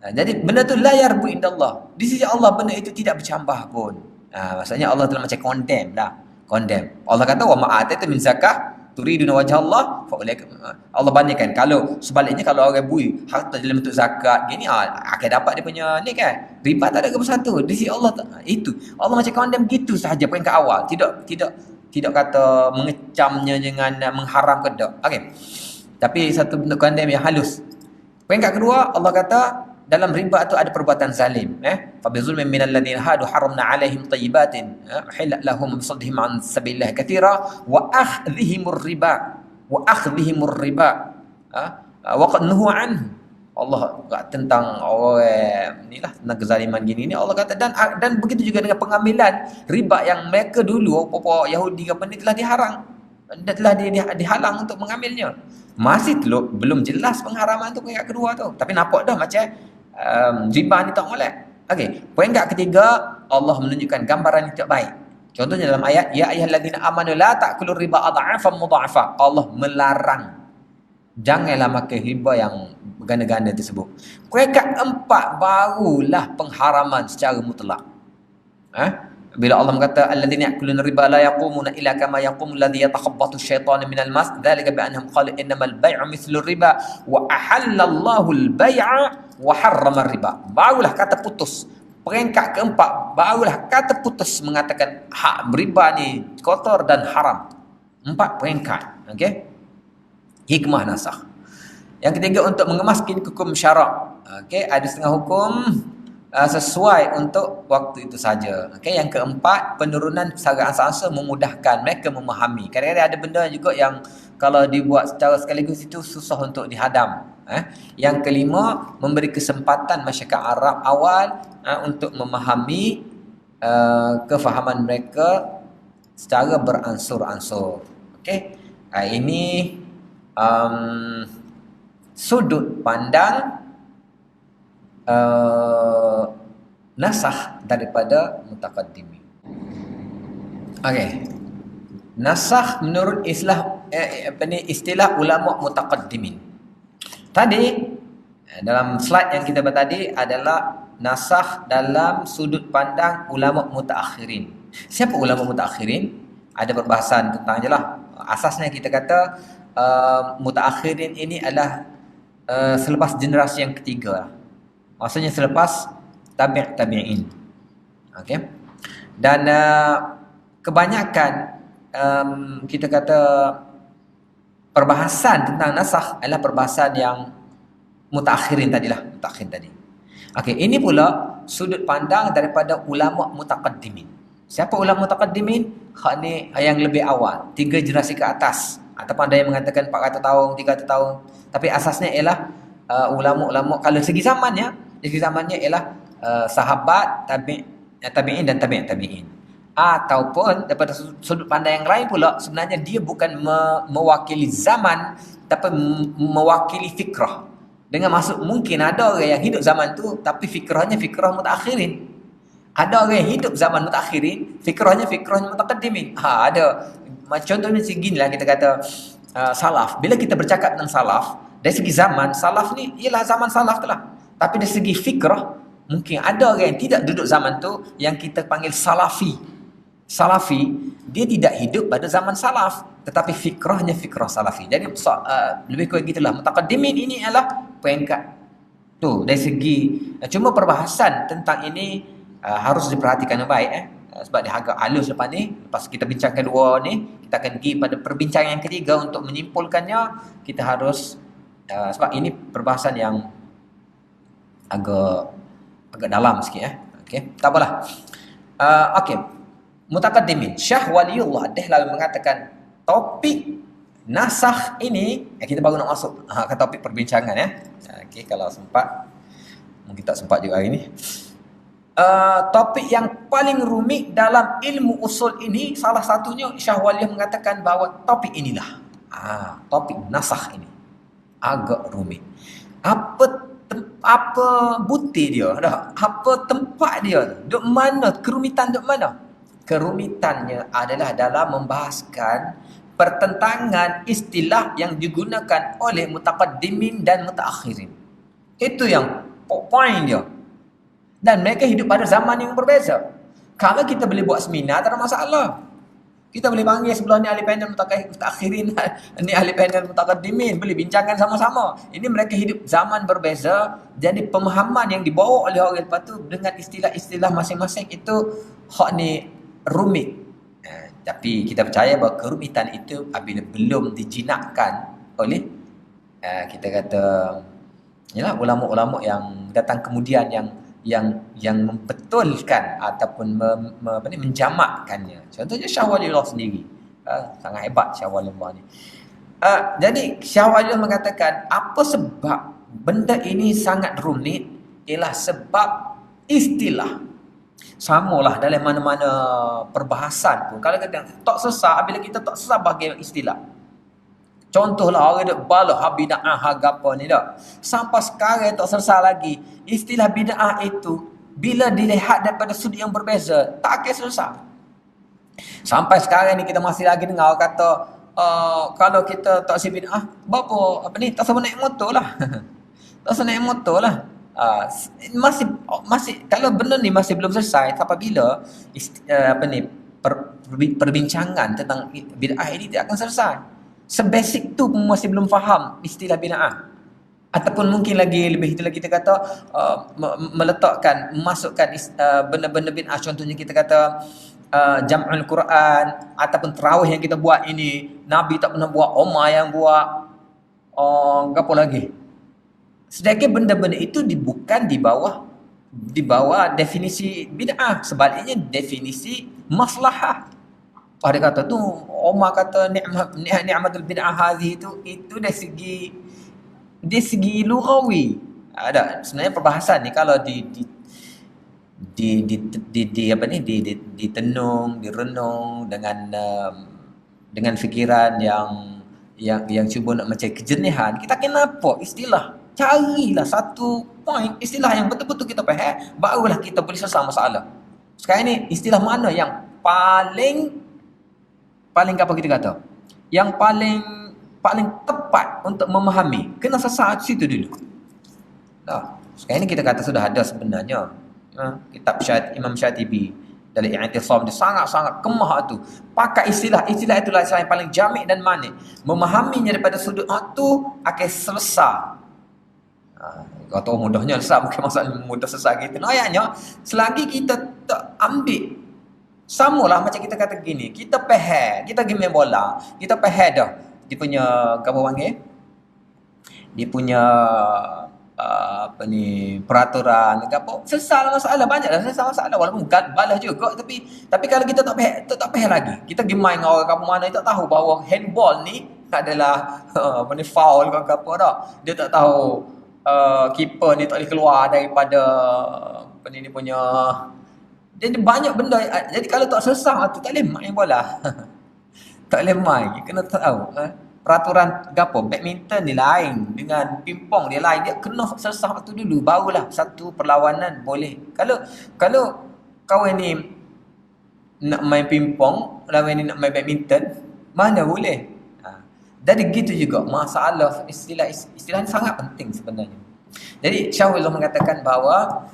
Jadi benda tu la yarbu indallah. Di sisi Allah benda itu tidak bercambah pun. Maksudnya Allah telah macam condemn lah. Condemn. Allah kata wa ma ataitum min zakah turiduna wajha Allah fa ulaika. Allah bandingkan kalau sebaliknya, kalau orang bui harta dalam bentuk zakat gini akan dapat dia punya ni kan. Riba tak ada ke satu. Di sisi Allah itu. Allah macam condemn gitu sahaja peringkat awal. Tidak kata mengecamnya dengan mengharam ke tak. Okey. Tapi satu bentuk condemn yang halus. Peringkat kedua Allah kata dalam riba itu ada perbuatan zalim. Fa bi zulmin minal ladzina hadu haramna alaihim thayyibatin hilat lahum bisaddihim an sabilillah katsira wa akhdhihimur riba wa qad nuhu anhu. Allah tentang orang inilah tentang kezaliman gini ni Allah kata dan begitu juga dengan pengambilan riba yang mereka dulu apa Yahudi apa ni telah dihalang untuk mengambilnya. Masih belum jelas pengharaman tu peringkat kedua tu. Tapi nampak dah macam riba ni tak molek. Okey, peringkat ketiga Allah menunjukkan gambaran yang tidak baik. Contohnya dalam ayat ya ayyuhalladzina amanu la ta'kulur riba adha'afan mudha'afa. Allah melarang janganlah makan riba yang berganda-ganda tersebut. Peringkat 4 barulah pengharaman secara mutlak. Bila Allah berkata alladzina ya'kuluna riba la yaqumuna illa kama yaqumu alladhi yatakhabbathu asyaitanu minal mas dzalika bi annahum qalu innamal bai'u mithlu riba wa ahallallahu al-bai'a wa harrama riba. Barulah kata putus. Peringkat keempat barulah kata putus mengatakan hak riba ni kotor dan haram. 4 peringkat. Okey. Hikmah nasakh. Yang ketiga untuk mengemaskan hukum syarak. Okey, ada setengah hukum sesuai untuk waktu itu saja. Okey, yang keempat penurunan secara asal-asal memudahkan mereka memahami. Kadang-kadang ada benda juga yang kalau dibuat secara sekaligus itu susah untuk dihadam. Yang kelima memberi kesempatan masyarakat Arab awal untuk memahami kefahaman mereka secara beransur-ansur. Okey. Ini sudut pandang nasakh daripada mutaqaddimin. Okey. Nasakh menurut istilah ulama mutaqaddimin. Tadi dalam slide yang kita buat tadi adalah nasakh dalam sudut pandang ulama mutaakhirin. Siapa ulama mutaakhirin? Ada perbahasan tentang jelah. Asasnya kita kata mutaakhirin ini adalah selepas generasi yang ketiga. Maksudnya selepas tabi'in. Okey. Dan kebanyakan kita kata perbahasan tentang nasakh adalah perbahasan yang mutaakhirin tadi. Okey, ini pula sudut pandang daripada ulama mutaqaddimin. Siapa ulama mutaqaddimin? Hak ni yang lebih awal, 3 generasi ke atas. Ataupun ada yang mengatakan 400 tahun, 300 tahun. Tapi asasnya ialah ulama-ulama kalau segi zamannya ialah sahabat, tabi'in dan tabi'in. Ataupun daripada sudut pandang yang lain pula, sebenarnya dia bukan mewakili zaman tapi mewakili fikrah. Dengan maksud mungkin ada orang yang hidup zaman tu tapi fikrahnya fikrah mutaakhirin. Ada orang yang hidup zaman mutaakhirin, fikrahnya mutaqaddimin. Ada. Contohnya seginilah kita kata salaf. Bila kita bercakap tentang salaf, dari segi zaman, salaf ni ialah zaman salaf tu lah. Tapi dari segi fikrah, mungkin ada orang yang tidak duduk zaman tu yang kita panggil salafi. Salafi, dia tidak hidup pada zaman salaf, tetapi fikrahnya fikrah salafi. Jadi lebih kurang gitulah. Mutaqaddimin ini adalah peringkat tu dari segi cuma perbahasan tentang ini harus diperhatikan dengan baik sebab dia agak halus lepas ni. Lepas kita bincangkan dua ni, kita akan pergi pada perbincangan yang ketiga. Untuk menyimpulkannya, kita harus sebab ini perbahasan yang agak dalam sikit Okey, tak apalah. Okey. Mutaqaddimin, Syekh Waliullah Deh lalu mengatakan topik nasakh ini kita baru nak masuk ke topik perbincangan Okey, kalau sempat, mungkin tak sempat juga hari ni. Topik yang paling rumit dalam ilmu usul ini, salah satunya Syekh Waliullah mengatakan bahawa topik inilah topik nasakh ini agak rumit. Apa butir dia dah? Apa tempat dia? Duk mana? Kerumitan duk mana? Kerumitannya adalah dalam membahaskan pertentangan istilah yang digunakan oleh mutaqaddimin dan mutaakhirin. Itu yang point dia. Dan mereka hidup pada zaman yang berbeza. Kalau kita boleh buat seminar, tak ada masalah. Kita boleh panggil sebelah ni ahli panel mutakhirin, ni ahli panel mutaqaddimin, boleh bincangkan sama-sama. Ini mereka hidup zaman berbeza, jadi pemahaman yang dibawa oleh orang lepas tu dengan istilah-istilah masing-masing itu hak ni rumit. Tapi kita percaya bahawa kerumitan itu apabila belum dijinakkan oleh kita kata yalah ulama-ulama yang datang kemudian yang membetulkan ataupun menjamakkannya. Contohnya Syekh Waliullah sendiri. Sangat hebat Syekh Waliullah ni. Jadi Syekh Waliullah mengatakan apa sebab benda ini sangat rumit ialah sebab istilah. Samalah dalam mana-mana perbahasan pun. Kalau kita tak sesat, bila kita tak sesat bagi istilah. Contohlah orang duk balah bid'ah apa ni dah. Sampai sekarang tak selesai lagi. Istilah bid'ah itu bila dilihat daripada sudut yang berbeza, tak akan selesai. Sampai sekarang ni kita masih lagi dengar kata kalau kita tak si bid'ah, berapa apa ni tak sama naik motor lah. Tak sama naik motor lah. Masih kalau benda ni masih belum selesai, sampai bila apa ni perbincangan tentang bid'ah ini tidak akan selesai. Sebasic tu pun masih belum faham istilah bid'ah. Ataupun mungkin lagi lebih itu lagi kita kata meletakkan memasukkan benda-benda bid'ah, contohnya kita kata jam'ul Quran ataupun tarawih yang kita buat ini Nabi tak pernah buat, Umar yang buat, apa lagi, sedangkan benda-benda itu bukan di bawah definisi bid'ah, sebaliknya definisi maslahah. Dia kata tu Umar kata ni'matul bid'ah hadhi itu dari segi lughawi. Ada sebenarnya perbahasan ni kalau apa ni ditenung, direnung dengan fikiran yang cuba nak mencari kejernihan, kita kenapa istilah, carilah satu point istilah yang betul-betul kita faham, barulah kita boleh selesai masalah. Sekarang ni istilah mana yang paling apa kita kata, yang paling tepat untuk memahami, kena selesai situ dulu. Sekarang ni kita kata sudah ada sebenarnya kitab Imam Syatibi dalam I'tisam dia sangat-sangat kemah tu. Pakai istilah itulah yang paling jamik dan manik. Memahaminya daripada sudut tu akan selesai. Kata mudahnya selesai, bukan masalah mudah selesai gitu. Ayatnya selagi kita tak ambil samalah macam kita kata gini, kita faham, kita pergi main bola, kita faham dah dia punya apa panggil? Dia punya apa ni peraturan apa, selesai masalah, banyaklah selesai masalah, walaupun balas juga, tapi kalau kita tak faham lagi, kita pergi main dengan orang kampung mana, dia tak tahu bahawa handball ni adalah apa ni foul ke apa dah, dia tak tahu keeper ni tak boleh keluar daripada apa ni dia punya, jadi banyak benda. Jadi kalau tak selesai tu tak boleh main bola. Tak boleh main, kena tahu peraturan gapo, badminton ni lain dengan pingpong dia lain, dia kena selesai tu dulu barulah satu perlawanan boleh. Kalau kawan ni nak main pingpong, lawan ni nak main badminton, mana boleh. Jadi gitu juga masalah istilah ni sangat penting sebenarnya. Jadi Syahullah mengatakan bahawa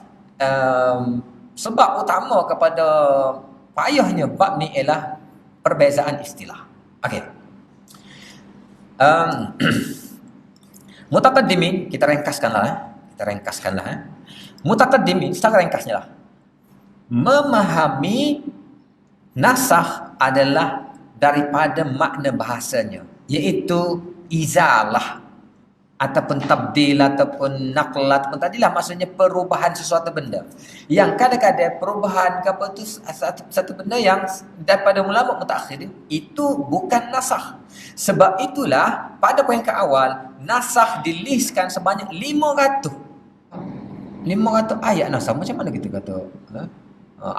sebab utama kepada payahnya bab ni ialah perbezaan istilah. Okey. Mutaqaddimin kita ringkaskanlah. Mutaqaddimin secara ringkasnya lah, memahami nasakh adalah daripada makna bahasanya, iaitu izalah ataupun tabdil ataupun naql ataupun tadilah, maksudnya perubahan sesuatu benda. Yang kadang-kadang perubahan ke apa tu satu benda yang daripada ulama mutaakhirin itu bukan nasakh. Sebab itulah pada poin ke awal nasakh dilistkan sebanyak 500 ayat nasakh. Macam mana kita kata?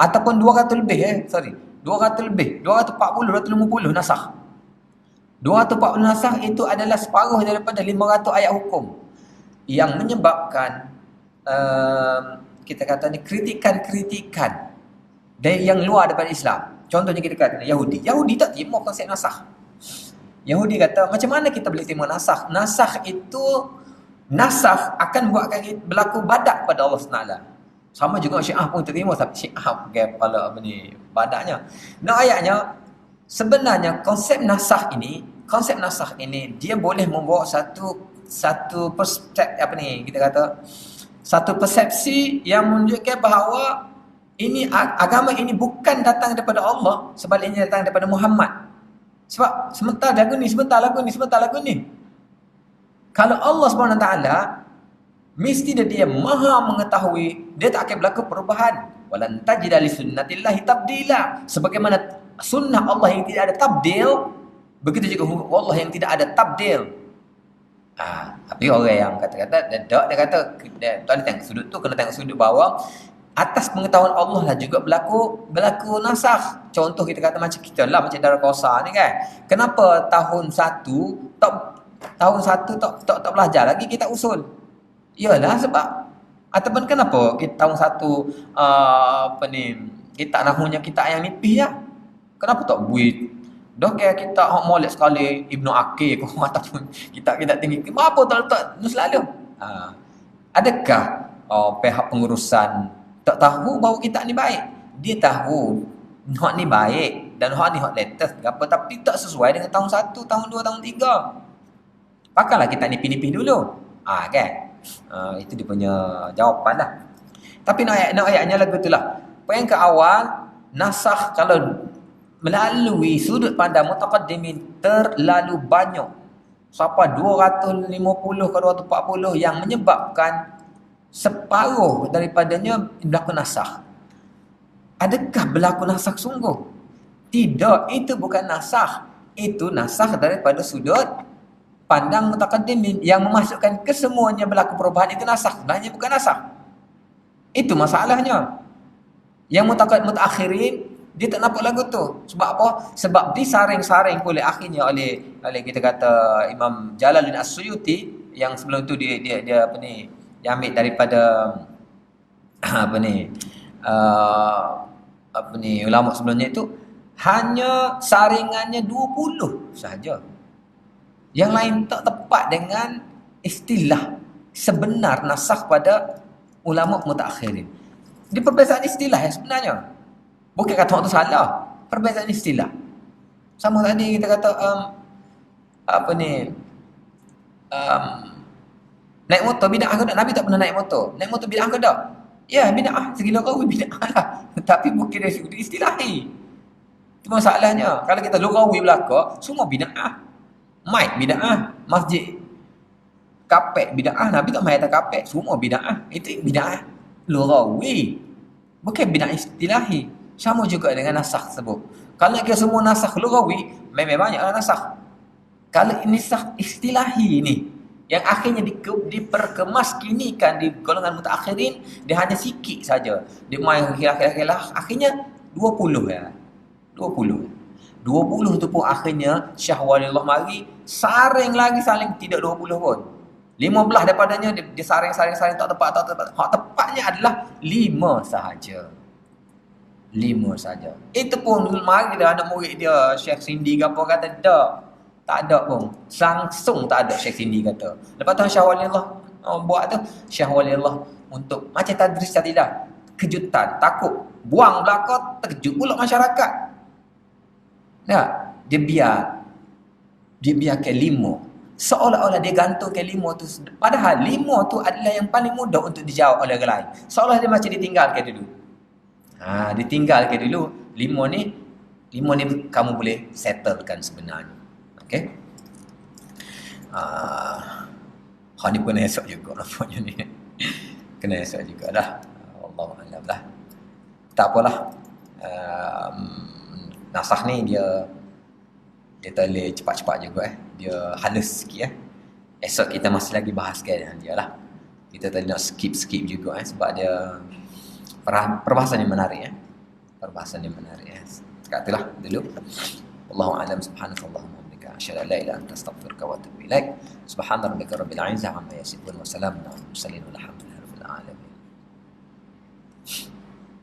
Ataupun 200 lebih 200 lebih, 240, 250 nasakh. 240 nasakh itu adalah separuh daripada 500 ayat hukum yang menyebabkan kita kata ni kritikan dari yang luar daripada Islam. Contohnya kita kata Yahudi tak terima konsep nasakh. Yahudi kata macam mana kita boleh terima nasakh? Nasakh akan buatkan kita berlaku badak pada Allah SWT. Sama juga Syiah pun terima, tapi Syiah pakai kepala apa ni badaknya. Nah ayatnya sebenarnya konsep nasakh ini dia boleh membawa satu perspektif apa ni kita kata, satu persepsi yang menunjukkan bahawa ini agama ini bukan datang daripada Allah, sebaliknya datang daripada Muhammad. Sebab sebentar lagu ni. Kalau Allah SWT mesti dia maha mengetahui, dia tak akan berlaku perubahan. Walan tajida li sunnatillahi tabdila. Sebagaimana sunnah Allah yang tidak ada tabdil, begitu juga Allah yang tidak ada tabdil. Tapi orang yang kata-kata dia kata tak tengok sudut tu, kena tengok sudut bawah. Atas pengetahuan Allah lah juga berlaku nasakh. Contoh kita kata macam kita lah, macam Darul Kausar ni kan. Kenapa tahun 1 tak belajar lagi kita usul? Iyalah sebab ataupun kenapa kita tahun 1 apa ni kita nahunya kita yang nipis lah. Kenapa tak buat? Dah kayak kita hok molek sekali Ibnu Aqil kau ataupun kita tinggi. Kenapa tak letak nu selalu? Adakah pihak pengurusan tak tahu bahawa kita ni baik? Dia tahu hak ni baik dan hak ni hak latest apa, tapi tak sesuai dengan tahun 1, tahun 2, tahun 3. Pakailah kita nipih-nipih dulu. Kan? Itu dia punya jawapan lah. Tapi nak ayatnya lagu itulah. Poin ke awal, nasakh kalau melalui sudut pandang mutaqaddimin terlalu banyak. Sampai 250 ke 240 yang menyebabkan separuh daripadanya berlaku nasakh. Adakah berlaku nasakh sungguh? Tidak, itu bukan nasakh. Itu nasakh daripada sudut pandang mutaqaddimin yang memasukkan kesemuanya berlaku perubahan itu nasakh. Sebenarnya bukan nasakh. Itu masalahnya. Yang mutakhirin dia tak nampak lagu tu. Sebab apa? Sebab disaring-saring oleh akhirnya oleh kita kata Imam Jalaluddin As-Suyuti yang sebelum tu dia apa ni? Dia ambil daripada ulama sebelumnya itu hanya saringannya 20 sahaja. Yang lain tak tepat dengan istilah sebenar nasakh pada ulama mutakhirin. Di perbezaan istilah sebenarnya. Bukan kata orang tu salah. Perbezaan istilah. Sama tadi kita kata naik motor bid'ah ke tak? Nabi tak pernah naik motor. Naik motor bid'ah ke tak? Ya, bid'ah. Segala rawi bid'ah lah. Tapi bukan dari sudut istilahi. Itu masalahnya. Kalau kita lughawi belaka, semua bid'ah. Mic bid'ah. Masjid kapek bid'ah. Nabi tak main atas kapek. Semua bid'ah. Itu bid'ah lughawi. Bukan bid'ah istilahi. Sama juga dengan nasakh tersebut. Kalau kita semua nasakh lughawi, memang banyaklah nasakh. Kalau ini nasakh istilahi ni, yang akhirnya diperkemaskinikan di golongan mutakhirin, dia hanya sikit saja. Dia main khilaf, akhirnya 20 ya. 20 tu pun akhirnya Syah Waliullah mari saring lagi saling tidak 20 pun. 15 daripadanya dia saring tak tepat. Hak tepatnya adalah 5 sahaja. 5 saja. Itu pun mari dia anak murid dia Syekh Sindi ke apa kata tak ada pun. Langsung tak ada Syekh Sindi kata. Lepas tu Syah Waliullah buat tu Syah Waliullah untuk macam tadris tadilah. Kejutan, takut, buang belaka, terkejut pula masyarakat. Ya, dia biarkan 5. Seolah-olah dia gantungkan 5 tu. Padahal 5 tu adalah yang paling mudah untuk dijawab oleh orang lain. Seolah dia macam ditinggalkan dulu. Ditinggalkan dulu. 5 ni kamu boleh settlekan sebenarnya. Okey. Ni pun esok juga nampaknya ni. Kena esok juga dah. Wallahu a'lam lah. Tak apalah. Nasakh ni dia tak boleh cepat-cepat juga Dia halus sikit Esok kita masih lagi bahaskan dengan dia lah. Kita tadi nak skip juga sebab dia perbahasan yang menarik Perbahasan yang menarik Sekat itulah dulu. Wallahu a'lam. Subhanakallahumma wa bihamdika asyhadu an la ilaha illa anta astaghfiruka wa atubu ilaik. Subhana rabbika rabbil izzati amma yasifun wa salamun alal mursalin walhamdulillahi rabbil alamin.